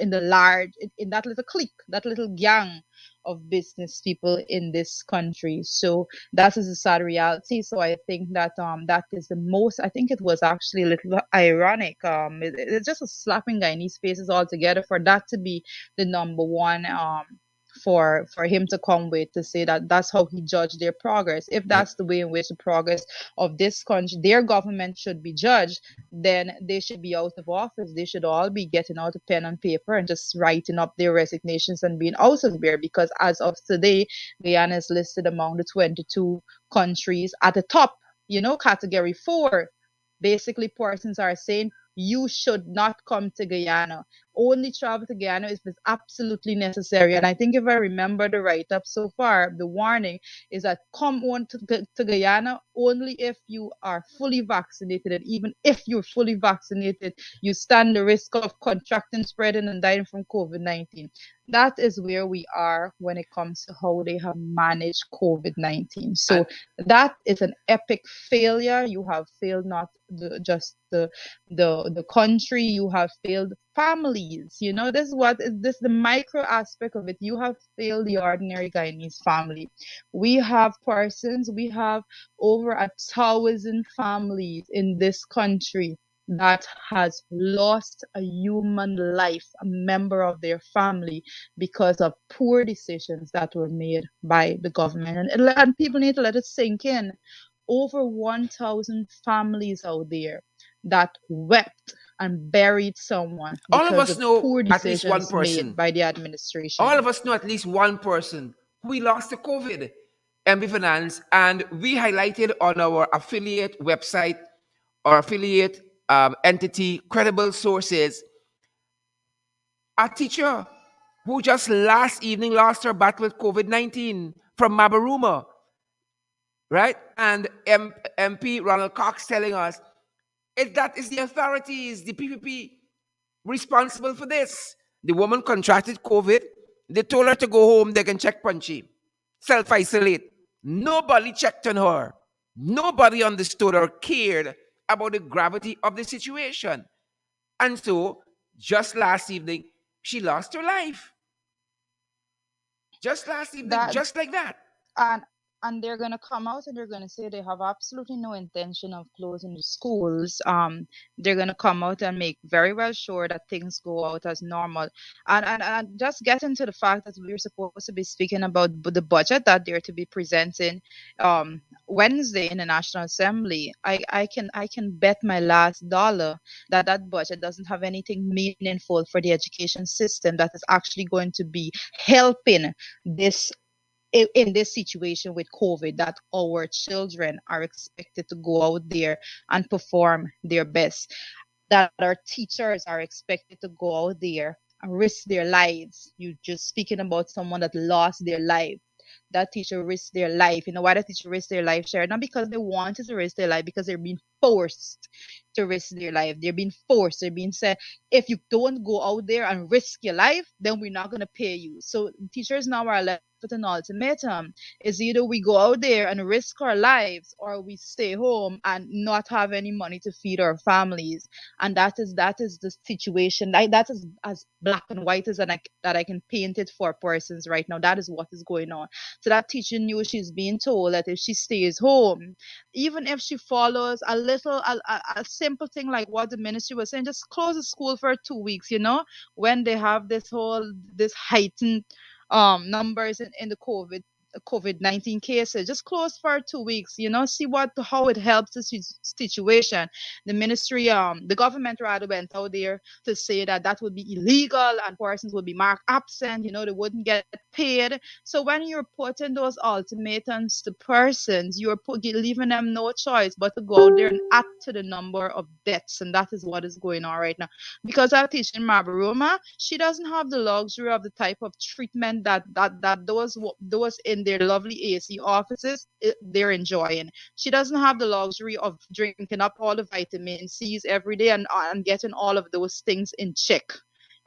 the large in that little clique, that little gang of business people in this country. So that is a sad reality. So I think that that is the most, I think it was actually a little ironic. It's just a slapping Guyanese faces altogether for that to be the number one for him to come with, to say that that's how he judged their progress. If Yep. that's the way in which the progress of this country, their government should be judged, then they should be out of office. They should all be getting out a pen and paper and just writing up their resignations and being out of there, because as of today, Guyana is listed among the 22 countries at the top, category 4. Basically, persons are saying you should not come to Guyana. Only travel to Guyana if it's absolutely necessary. And I think if I remember the write up so far, the warning is that come on to Guyana only if you are fully vaccinated. And even if you're fully vaccinated, you stand the risk of contracting, spreading, and dying from COVID-19. That is where we are when it comes to how they have managed COVID-19. And So that is an epic failure. You have failed not just the country, you have failed families. This is what this the micro aspect of it. You have failed the ordinary Guyanese family. We have persons, we have over 1,000 families in this country that has lost a human life, a member of their family, because of poor decisions that were made by the government. And people need to let it sink in. Over 1,000 families out there that wept and buried someone all of because us of know poor at least one decisions made person. by the All administration. of us know at least one person who we lost to COVID, MB Finance, and we highlighted on our affiliate website or affiliate entity, credible sources, a teacher who just last evening lost her battle with COVID-19 from Mabaruma, right? And MP Ronald Cox telling us that is the authorities, the PPP, responsible for this. The woman contracted COVID. They told her to go home. They can check punchy, self isolate. Nobody checked on her. Nobody understood or cared about the gravity of the situation. And so, just last evening, she lost her life. Just last evening, That just like that. and and they're going to come out and they're going to say they have absolutely no intention of closing the schools. They're going to come out and make very well sure that things go out as normal. And just getting to the fact that we're supposed to be speaking about the budget that they're to be presenting Wednesday in the National Assembly. I can bet my last dollar that that budget doesn't have anything meaningful for the education system that is actually going to be helping this in this situation with COVID, that our children are expected to go out there and perform their best, that our teachers are expected to go out there and risk their lives. You just speaking about someone that lost their life. That teacher risked their life. You know why that teacher risked their life, Sharon? Not because they wanted to risk their life, because they're being forced to risk their life. They're being forced. They're being said, if you don't go out there and risk your life, then we're not going to pay you. So teachers now are left with an ultimatum. It's either we go out there and risk our lives, or we stay home and not have any money to feed our families. And that is the situation. That is as black and white as that I can paint it for persons right now. That is what is going on. So that teacher knew she's being told that if she stays home, even if she follows a simple thing like what the ministry was saying, just close the school for 2 weeks, when they have this heightened numbers in the COVID. COVID-19 cases. Just close for 2 weeks, see how it helps the situation. The ministry, the government rather went out there to say that would be illegal and persons would be marked absent, they wouldn't get paid. So when you're putting those ultimatums to persons, you're leaving them no choice but to go out there and add to the number of deaths. And that is what is going on right now. Because I teach in Marbaroma, she doesn't have the luxury of the type of treatment that those in their lovely AC offices they're enjoying. She doesn't have the luxury of drinking up all the vitamin C's every day and getting all of those things in check,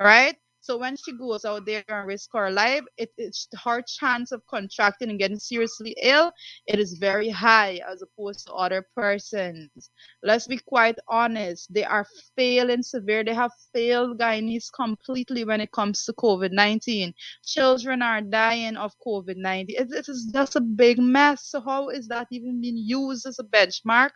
right? So when she goes out there and risk her life, it's her chance of contracting and getting seriously ill. It is very high as opposed to other persons. Let's be quite honest. They are failing severe. They have failed Guyanese completely when it comes to COVID-19. Children are dying of COVID-19. It is just a big mess. So how is that even being used as a benchmark?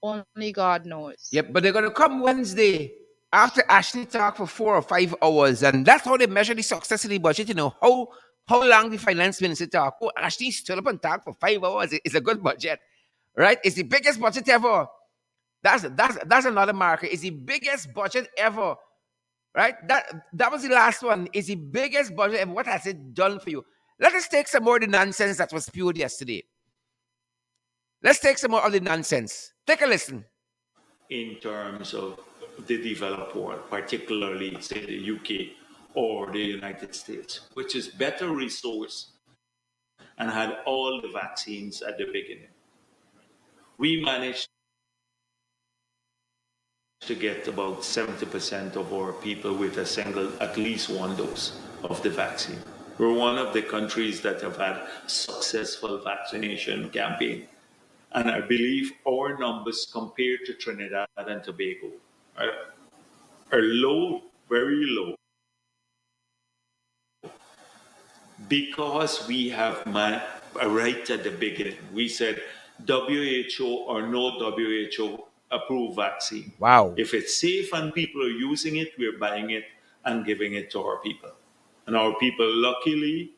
Only God knows. Yep, but they're going to come Wednesday after Ashley talk for 4 or 5 hours, and that's how they measure the success of the budget. How long the finance minister talk. Oh, Ashley stood up and talk for 5 hours. It's a good budget, right? It's the biggest budget ever. That's another marker. It's the biggest budget ever, right? That was the last one. It's the biggest budget ever. What has it done for you? Let us take some more of the nonsense that was spewed yesterday. Let's take some more of the nonsense. Take a listen. In terms of the developed world, particularly, say, the UK or the United States, which is better resourced and had all the vaccines at the beginning. We managed to get about 70% of our people with at least one dose of the vaccine. We're one of the countries that have had a successful vaccination campaign. And I believe our numbers compared to Trinidad and Tobago are low, very low, because we have right at the beginning, we said WHO or no WHO approved vaccine. Wow. If it's safe and people are using it, we're buying it and giving it to our people. And our people luckily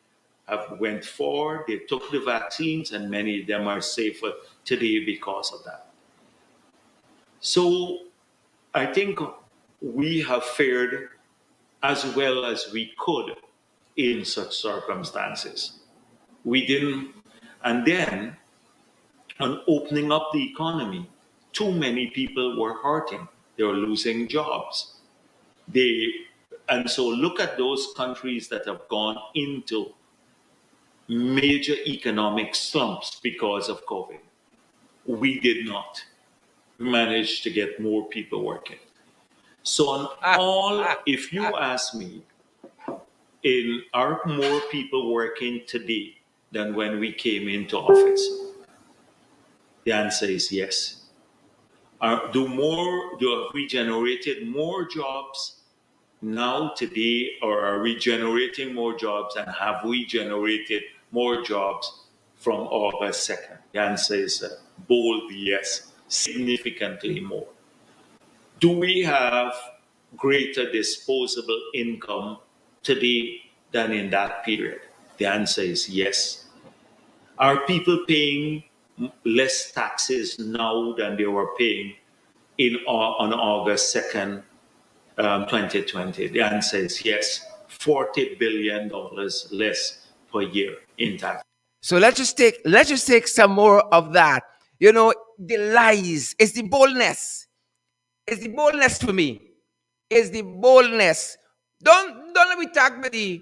have went forward, they took the vaccines, and many of them are safer today because of that. So I think we have fared as well as we could in such circumstances. We didn't, and then on opening up the economy, too many people were hurting. They were losing jobs. And so look at those countries that have gone into major economic slumps because of COVID. We did not. We managed to get more people working. So if you ask me, are more people working today than when we came into office? The answer is yes. Have we generated more jobs now today, or are we generating more jobs, and have we generated more jobs from August 2nd? The answer is a bold yes, significantly more. Do we have greater disposable income today than in that period? The answer is yes. Are people paying less taxes now than they were paying on August 2nd, 2020? The answer is yes. $40 billion less per year in tax. So let's just take some more of that. The lies. It's the boldness. It's the boldness for me. It's the boldness. Don't let me talk about the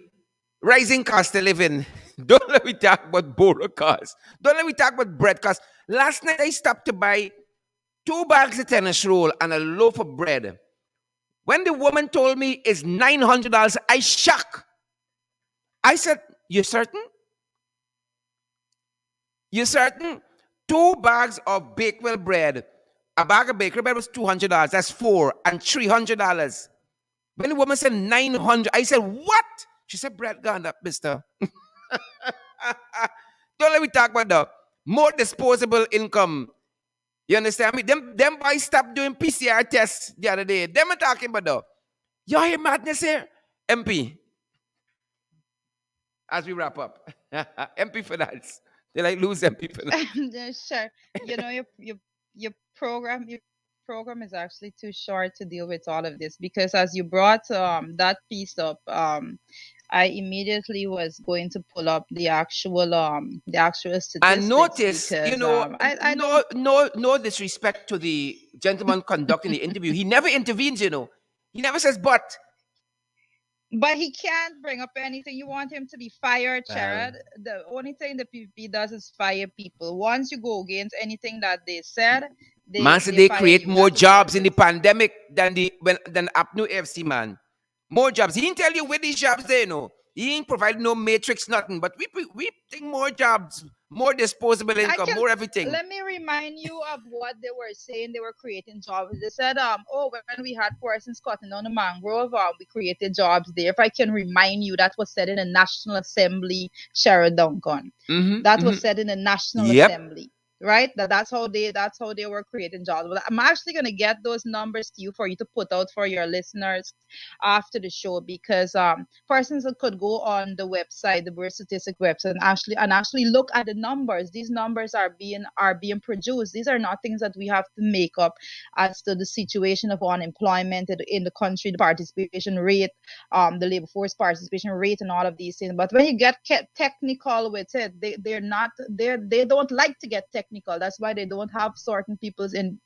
rising cost of living. Don't let me talk about borrow costs. Don't let me talk about bread costs. Last night I stopped to buy 2 bags of tennis roll and a loaf of bread. When the woman told me it's $900, I shocked. I said, "You certain? You certain?" 2 bags of Bakewell bread. A bag of bakery bread was $200. That's 4 and $300. When the woman said 900, I said, "What?" She said, "Bread gone up, mister." Don't let me talk about that. More disposable income. You understand me? Them boys stopped doing PCR tests the other day. Them are talking about that. You hear madness here? MP. as we wrap up. MP Finance. Did I lose MP Finance? Yeah, sure. You know, your program is actually too short to deal with all of this, because as you brought that piece up, I immediately was going to pull up the actual And statistics, notice, because I don't. no disrespect to the gentleman conducting the interview. He never intervenes, you know. He never says but. But he can't bring up anything. You want him to be fired, Well, Sherrod. The only thing the PPP does is fire people. Once you go against anything that they said, man they said they they fire create you. more That is what jobs it in the is. pandemic than Apnu FC, man. More jobs. He didn't tell you where these jobs they know. He ain't provide no matrix, nothing. But we think more jobs, more disposable I income, can more everything. Let me remind you of what they were saying. They were creating jobs. They said, oh, when we had persons cutting down the mangrove, we created jobs there. If I can remind you, that was said in the National Assembly, Sharon Duncan. That was said in the National Yep. Assembly. Right, that's how they were creating jobs. Well, I'm actually gonna get those numbers to you for you to put out for your listeners after the show, because persons that could go on the website, the Bureau of Statistics website, and actually look at the numbers. These numbers are being produced. These are not things that we have to make up as to the situation of unemployment in the country, the participation rate, the labor force participation rate, and all of these things. But when you get technical with it, they don't like to get technical. That's why they don't have certain people in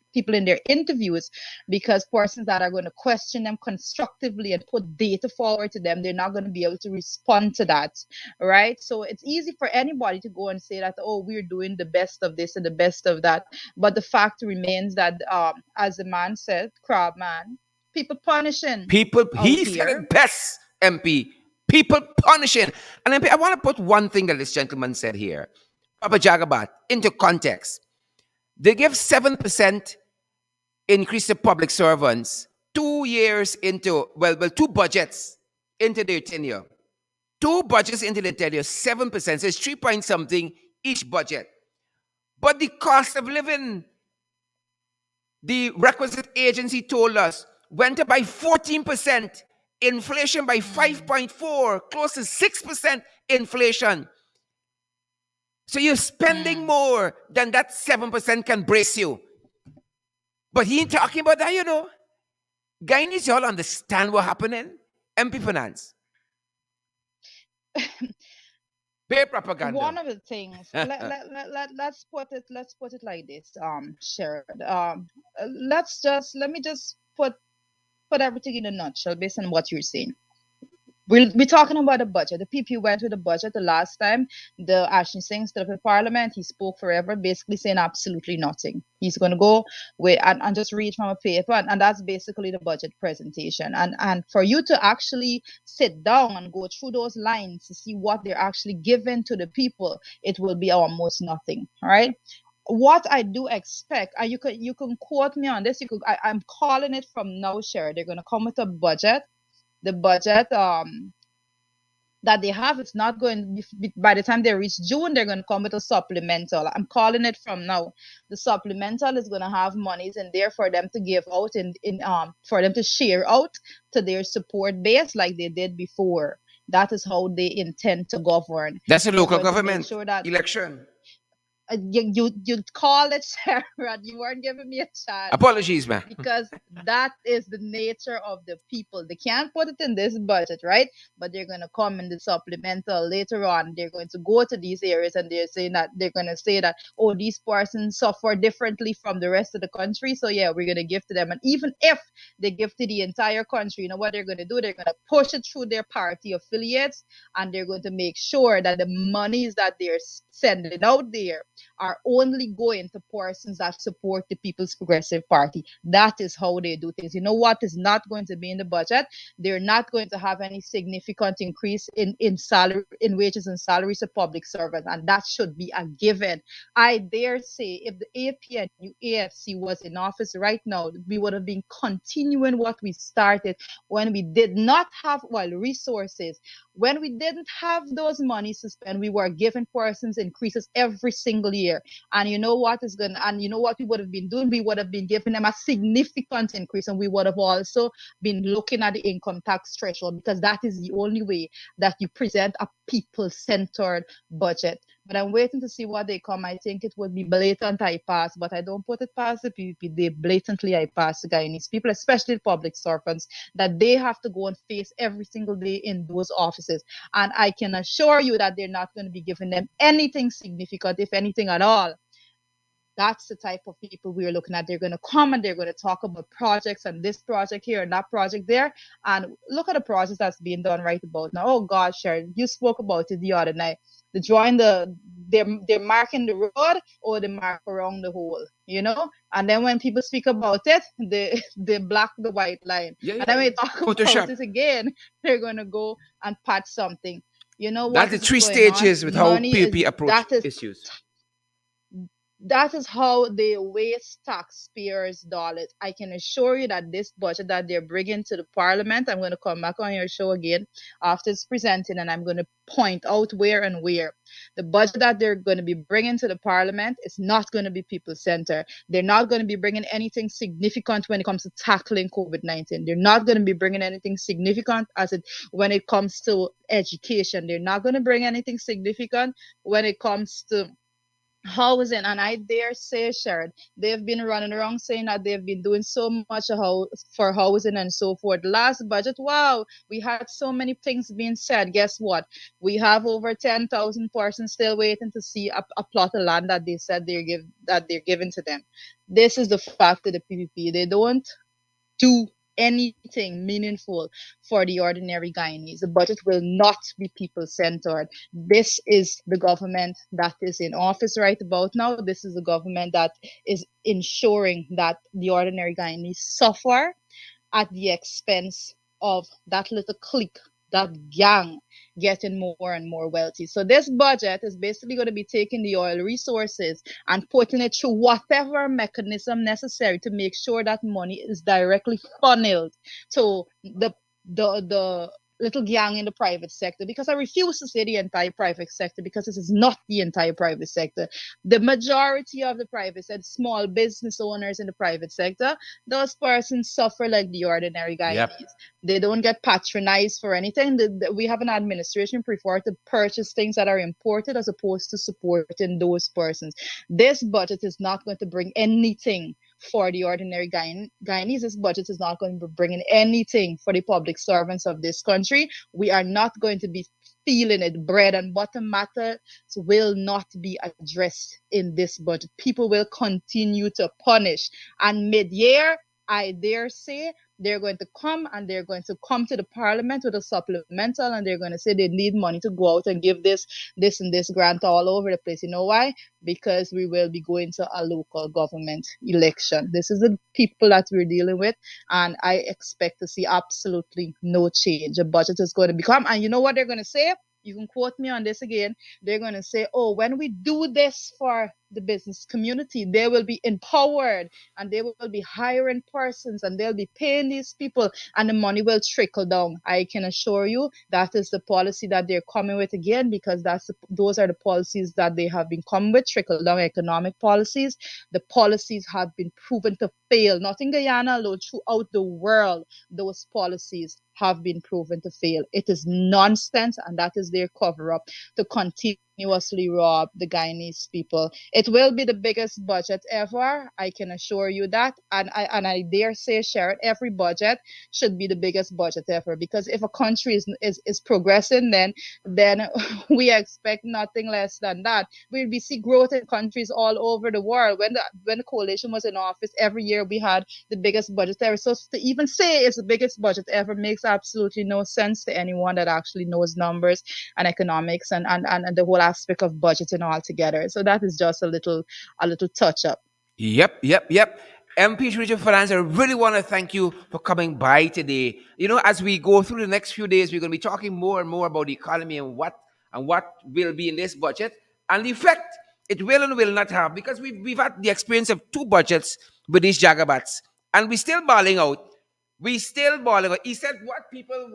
their interviews, because persons that are going to question them constructively and put data forward to them, they're not going to be able to respond to that, right? So it's easy for anybody to go and say that, oh, we're doing the best of this and the best of that, but the fact remains that, as the man said, crab man, people punishing People, out he said here. it best, MP. People punishing. And MP, I want to put one thing that this gentleman said here, Papa Jagabat, into context. They give 7% increase to public servants 2 years into, well, two budgets into their tenure. Two budgets into their tenure, 7%. So it's 3 point something each budget. But the cost of living, the requisite agency told us, went up by 14%, inflation by Mm, 5.4, close to 6% inflation. So you're spending mm. more than that 7% can brace you. But he ain't talking about that, you know. Guy needs y'all understand what happening. MP Finance. Pay propaganda. One of the things, let's put it like this, Sherrod. Let me just put everything in a nutshell based on what you're saying. We're talking about the budget. The PP went with the budget the last time. The Ashton Singh stood up in Parliament. He spoke forever, basically saying absolutely nothing. He's going to go with and just read from a paper, and that's basically the budget presentation. And for you to actually sit down and go through those lines to see what they're actually giving to the people, it will be almost nothing. All right. What I do expect, and you can quote me on this. I'm calling it from now, Sherry. They're going to come with a budget. The budget that they have, it's not going by the time they reach June, they're going to come with a supplemental. I'm calling it from now. The supplemental is going to have monies in there for them to give out, in for them to share out to their support base like they did before. That is how they intend to govern. That's a They're local going to make government sure that election. you call it, Sarah. You weren't giving me a chance, Apologies, man. because that is the nature of the people. They can't put it in this budget, right? But they're going to come in the supplemental later on. They're going to go to these areas, and they're going to say that, oh, these persons suffer differently from the rest of the country. So yeah, we're going to give to them. And even if they give to the entire country, you know what they're going to do? They're going to push it through their party affiliates, and they're going to make sure that the monies that they're sending out there are only going to persons that support the People's Progressive Party. That is how they do things. You know what is not going to be in the budget? They're not going to have any significant increase in salary, in wages and salaries of public servants, and that should be a given. I dare say, if the APN AFC was in office right now, we would have been continuing what we started when we did not have, well, resources. When we didn't have those monies to spend, we were giving persons increases every single single year. And you know what is going to, and you know what we would have been doing? We would have been giving them a significant increase, and we would have also been looking at the income tax threshold, because that is the only way that you present a people centered budget. But I'm waiting to see what they come. I think it would be blatant I pass, but I don't put it past the PPP. They blatantly I pass the Guyanese people, especially the public servants, that they have to go and face every single day in those offices. And I can assure you that they're not going to be giving them anything significant, if anything at all. That's the type of people we're looking at. They're going to come and they're going to talk about projects, and this project here and that project there. And look at the projects that's being done right about now. Oh God, Sharon, you spoke about it the other night. The drawing they're marking the road, or they mark around the hole, And then when people speak about it, they black the white line. Yeah, And then yeah. when we talk about Photoshop. it again, they're going to go and patch something. You know That's what the is three going on? stages with how Money is PPP approach that is issues. that is how they waste taxpayers' dollars. I can assure you that this budget that they're bringing to the parliament, I'm going to come back on your show again after it's presented, and I'm going to point out where and where. The budget that they're going to be bringing to the parliament is not going to be people centered. They're not going to be bringing anything significant when it comes to tackling COVID-19. They're not going to be bringing anything significant when it comes to education. They're not going to bring anything significant when it comes to housing. And I dare say, Sharon, they've been running around saying that they've been doing so much for housing and so forth. Last budget, wow, we had so many things being said. Guess what? We have over 10,000 persons still waiting to see a plot of land that they said they're giving to them. This is the fact of the PPP. They don't do anything meaningful for the ordinary Guyanese. The budget will not be people centered. This is the government that is in office right about now. This is the government that is ensuring that the ordinary Guyanese suffer at the expense of that little clique, that gang getting more and more wealthy. So this budget is basically going to be taking the oil resources and putting it through whatever mechanism necessary to make sure that money is directly funneled to the little gang in the private sector, because I refuse to say the entire private sector, because this is not the entire private sector. The majority of the private sector, small business owners in the private sector, those persons suffer like the ordinary Yep. Guyanese. They don't get patronized for anything. We have an administration prefer to purchase things that are imported as opposed to supporting those persons. This budget is not going to bring anything for the ordinary Guyanese. This budget is not going to be bringing anything for the public servants of this country. We are not going to be feeling it. Bread and butter matters will not be addressed in this budget. People will continue to punish. And mid-year, I dare say, they're going to come to the parliament with a supplemental, and they're going to say they need money to go out and give this and this grant all over the place. You know why? Because we will be going to a local government election. This is the people that we're dealing with, and I expect to see absolutely no change. The budget is going to become, and you know what they're going to say? You can quote me on this again. They're going to say, oh, when we do this for the business community, they will be empowered, and they will be hiring persons, and they'll be paying these people, and the money will trickle down. I can assure you that is the policy that they're coming with again, because those are the policies that they have been coming with, trickle down economic policies. The policies have been proven to fail, not in Guyana alone, throughout the world. Those policies have been proven to fail. It is nonsense, and that is their cover up to continuously rob the Guyanese people. It will be the biggest budget ever. I can assure you that. And I dare say, Sharon, every budget should be the biggest budget ever. Because if a country is progressing, then we expect nothing less than that. We see growth in countries all over the world. When the coalition was in office, every year we had the biggest budget ever. So to even say it's the biggest budget ever makes absolutely no sense to anyone that actually knows numbers and economics and the whole aspect of budgeting altogether. So that is just a little touch up. Yep. MP Richard Finance, I really want to thank you for coming by today. As we go through the next few days, we're going to be talking more and more about the economy and what will be in this budget and the effect it will and will not have, because we've had the experience of two budgets with these jagabats, and we're still balling out. We still balling. He said what people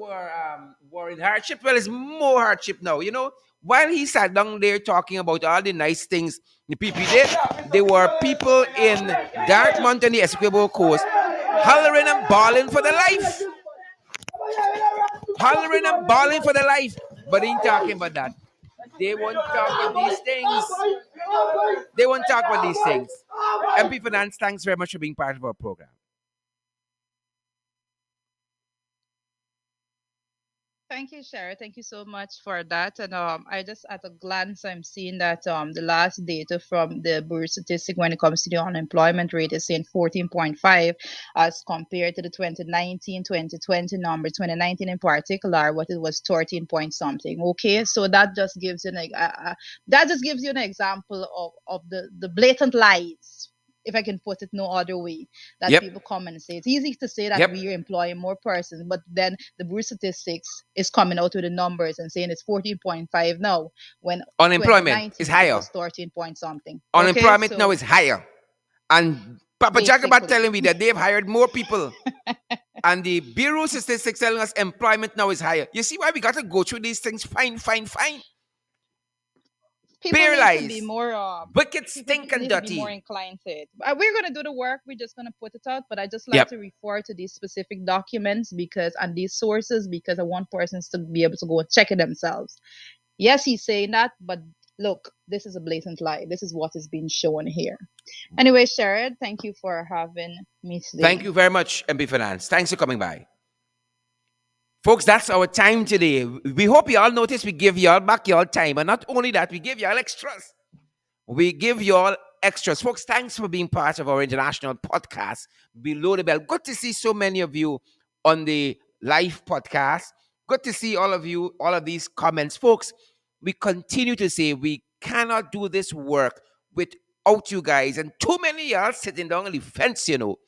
were in hardship. Well, it's more hardship now. You know, while he sat down there talking about all the nice things the people did, there were people in Dartmouth and the Essequibo Coast hollering and bawling for their life. Hollering and bawling for their life. But he ain't talking about that. They won't talk about these things. They won't talk about these things. MP Finance, thanks very much for being part of our program. Thank you, Sherry. Thank you so much for that. And I just at a glance, I'm seeing that the last data from the Bureau statistic when it comes to the unemployment rate is saying 14.5 as compared to the 2019-2020 number, 2019 in particular, what it was 13 point something. Okay, so that just gives you an example of the blatant lies, if I can put it no other way, that Yep. people come and say. It's easy to say that Yep. we are employing more persons, but then the Bureau statistics is coming out with the numbers and saying it's 14.5 now, when Unemployment 2019 is it higher. was 13 point something. Okay, Unemployment now so is higher. And Papa Jagabat basically, telling me that they've hired more people. And the Bureau statistics telling us employment now is higher. You see why we got to go through these things? Fine. people Bare need to be lies. more Wicked, people stinking need to be more dirty. inclined to it. We're gonna do the work. We're just gonna put it out. But I just like Yep. to refer to these specific documents and these sources because I want persons to be able to go and check it themselves. Yes, he's saying that, but look, this is a blatant lie. This is what is being shown here. Anyway, Sherrod, thank you for having me Thank today. you very much, MP Finance. Thanks for coming by. Folks, that's our time today. We hope you all notice we give y'all back y'all time. And not only that, we give y'all extras. We give y'all extras. Folks, thanks for being part of our international podcast, Below the Bell. Good to see so many of you on the live podcast. Good to see all of you, all of these comments. Folks, we continue to say we cannot do this work without you guys. And too many y'all sitting down on the fence, you know.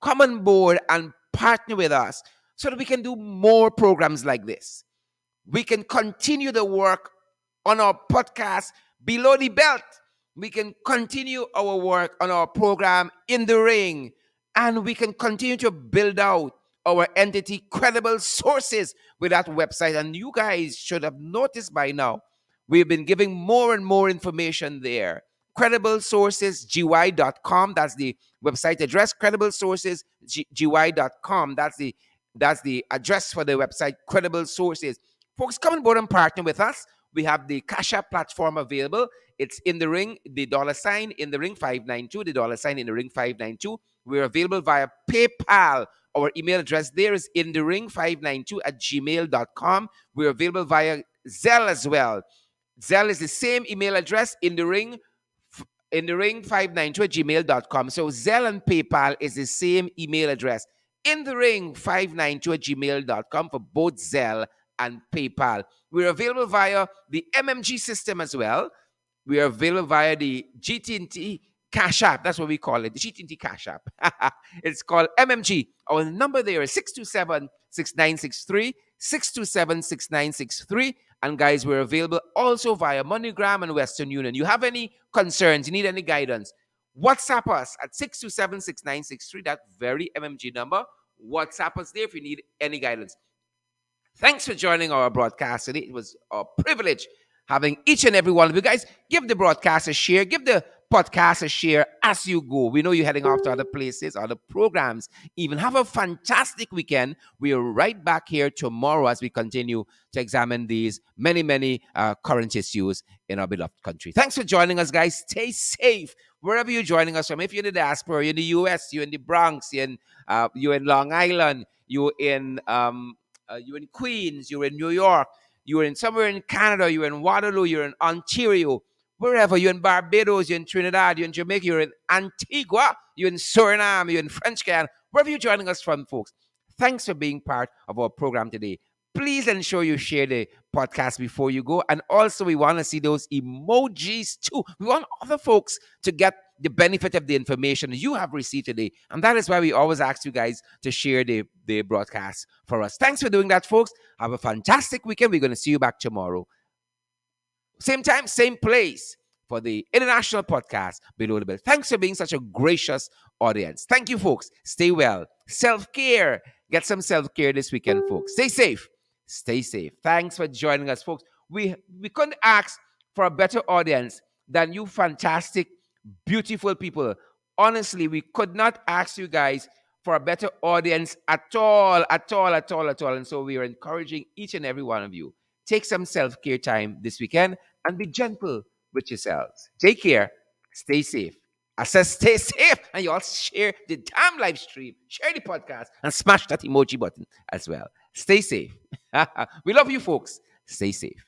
Come on board and partner with us so that we can do more programs like this. We can continue the work on our podcast Below the Belt. We can continue our work on our program In the Ring. And we can continue to build out our entity Credible Sources with that website. And you guys should have noticed by now, we've been giving more and more information there. CredibleSourcesGY.com. That's the website address. CredibleSourcesGY.com. That's the address for the website, Credible Sources. Folks, come on board and partner with us. We have the Cash App platform available. It's In the Ring, the $ In the Ring 592, the $ In the Ring 592. We're available via PayPal. Our email address there is inthering592@gmail.com. We're available via Zelle as well. Zelle is the same email address, inthering592@gmail.com. So Zelle and PayPal is the same email address, inthering592@gmail.com for both Zelle and PayPal. We're available via the MMG system as well. We are available via the GT&T Cash App. That's what we call it, the GT&T Cash App. It's called MMG. Our number there is 627-6963, 627-6963. And guys, we're available also via MoneyGram and Western Union. You have any concerns, you need any guidance, WhatsApp us at 627-6963, that very MMG number. WhatsApp us there if you need any guidance. Thanks for joining our broadcast today. It was a privilege having each and every one of you guys. Give the broadcast a share. Give the podcast a share as you go. We know you're heading off to other places, other programs. Even have a fantastic weekend. We are right back here tomorrow as we continue to examine these many current issues in our beloved country. Thanks for joining us, guys. Stay safe wherever you're joining us from. If you're in the diaspora, you're in the US, you're in the Bronx, you're in Long Island, you're in Queens, you're in New York, you're in somewhere in Canada, you're in Waterloo, you're in Ontario, wherever, you're in Barbados, you're in Trinidad, you're in Jamaica, you're in Antigua, you're in Suriname, you're in French Guiana, wherever you're joining us from, folks. Thanks for being part of our program today. Please ensure you share the podcast before you go. And also, we want to see those emojis too. We want other folks to get the benefit of the information you have received today. And that is why we always ask you guys to share the broadcast for us. Thanks for doing that, folks. Have a fantastic weekend. We're going to see you back tomorrow. Same time, same place for the international podcast, Below the Belt. Thanks for being such a gracious audience. Thank you, folks. Stay well. Self-care. Get some self-care this weekend, folks. Stay safe. Stay safe. Thanks for joining us, folks. We couldn't ask for a better audience than you fantastic, beautiful people. Honestly, we could not ask you guys for a better audience at all, at all, at all, at all. And so we are encouraging each and every one of you. Take some self-care time this weekend and be gentle with yourselves. Take care. Stay safe. I said stay safe. And you all share the damn live stream, share the podcast, and smash that emoji button as well. Stay safe. We love you, folks. Stay safe.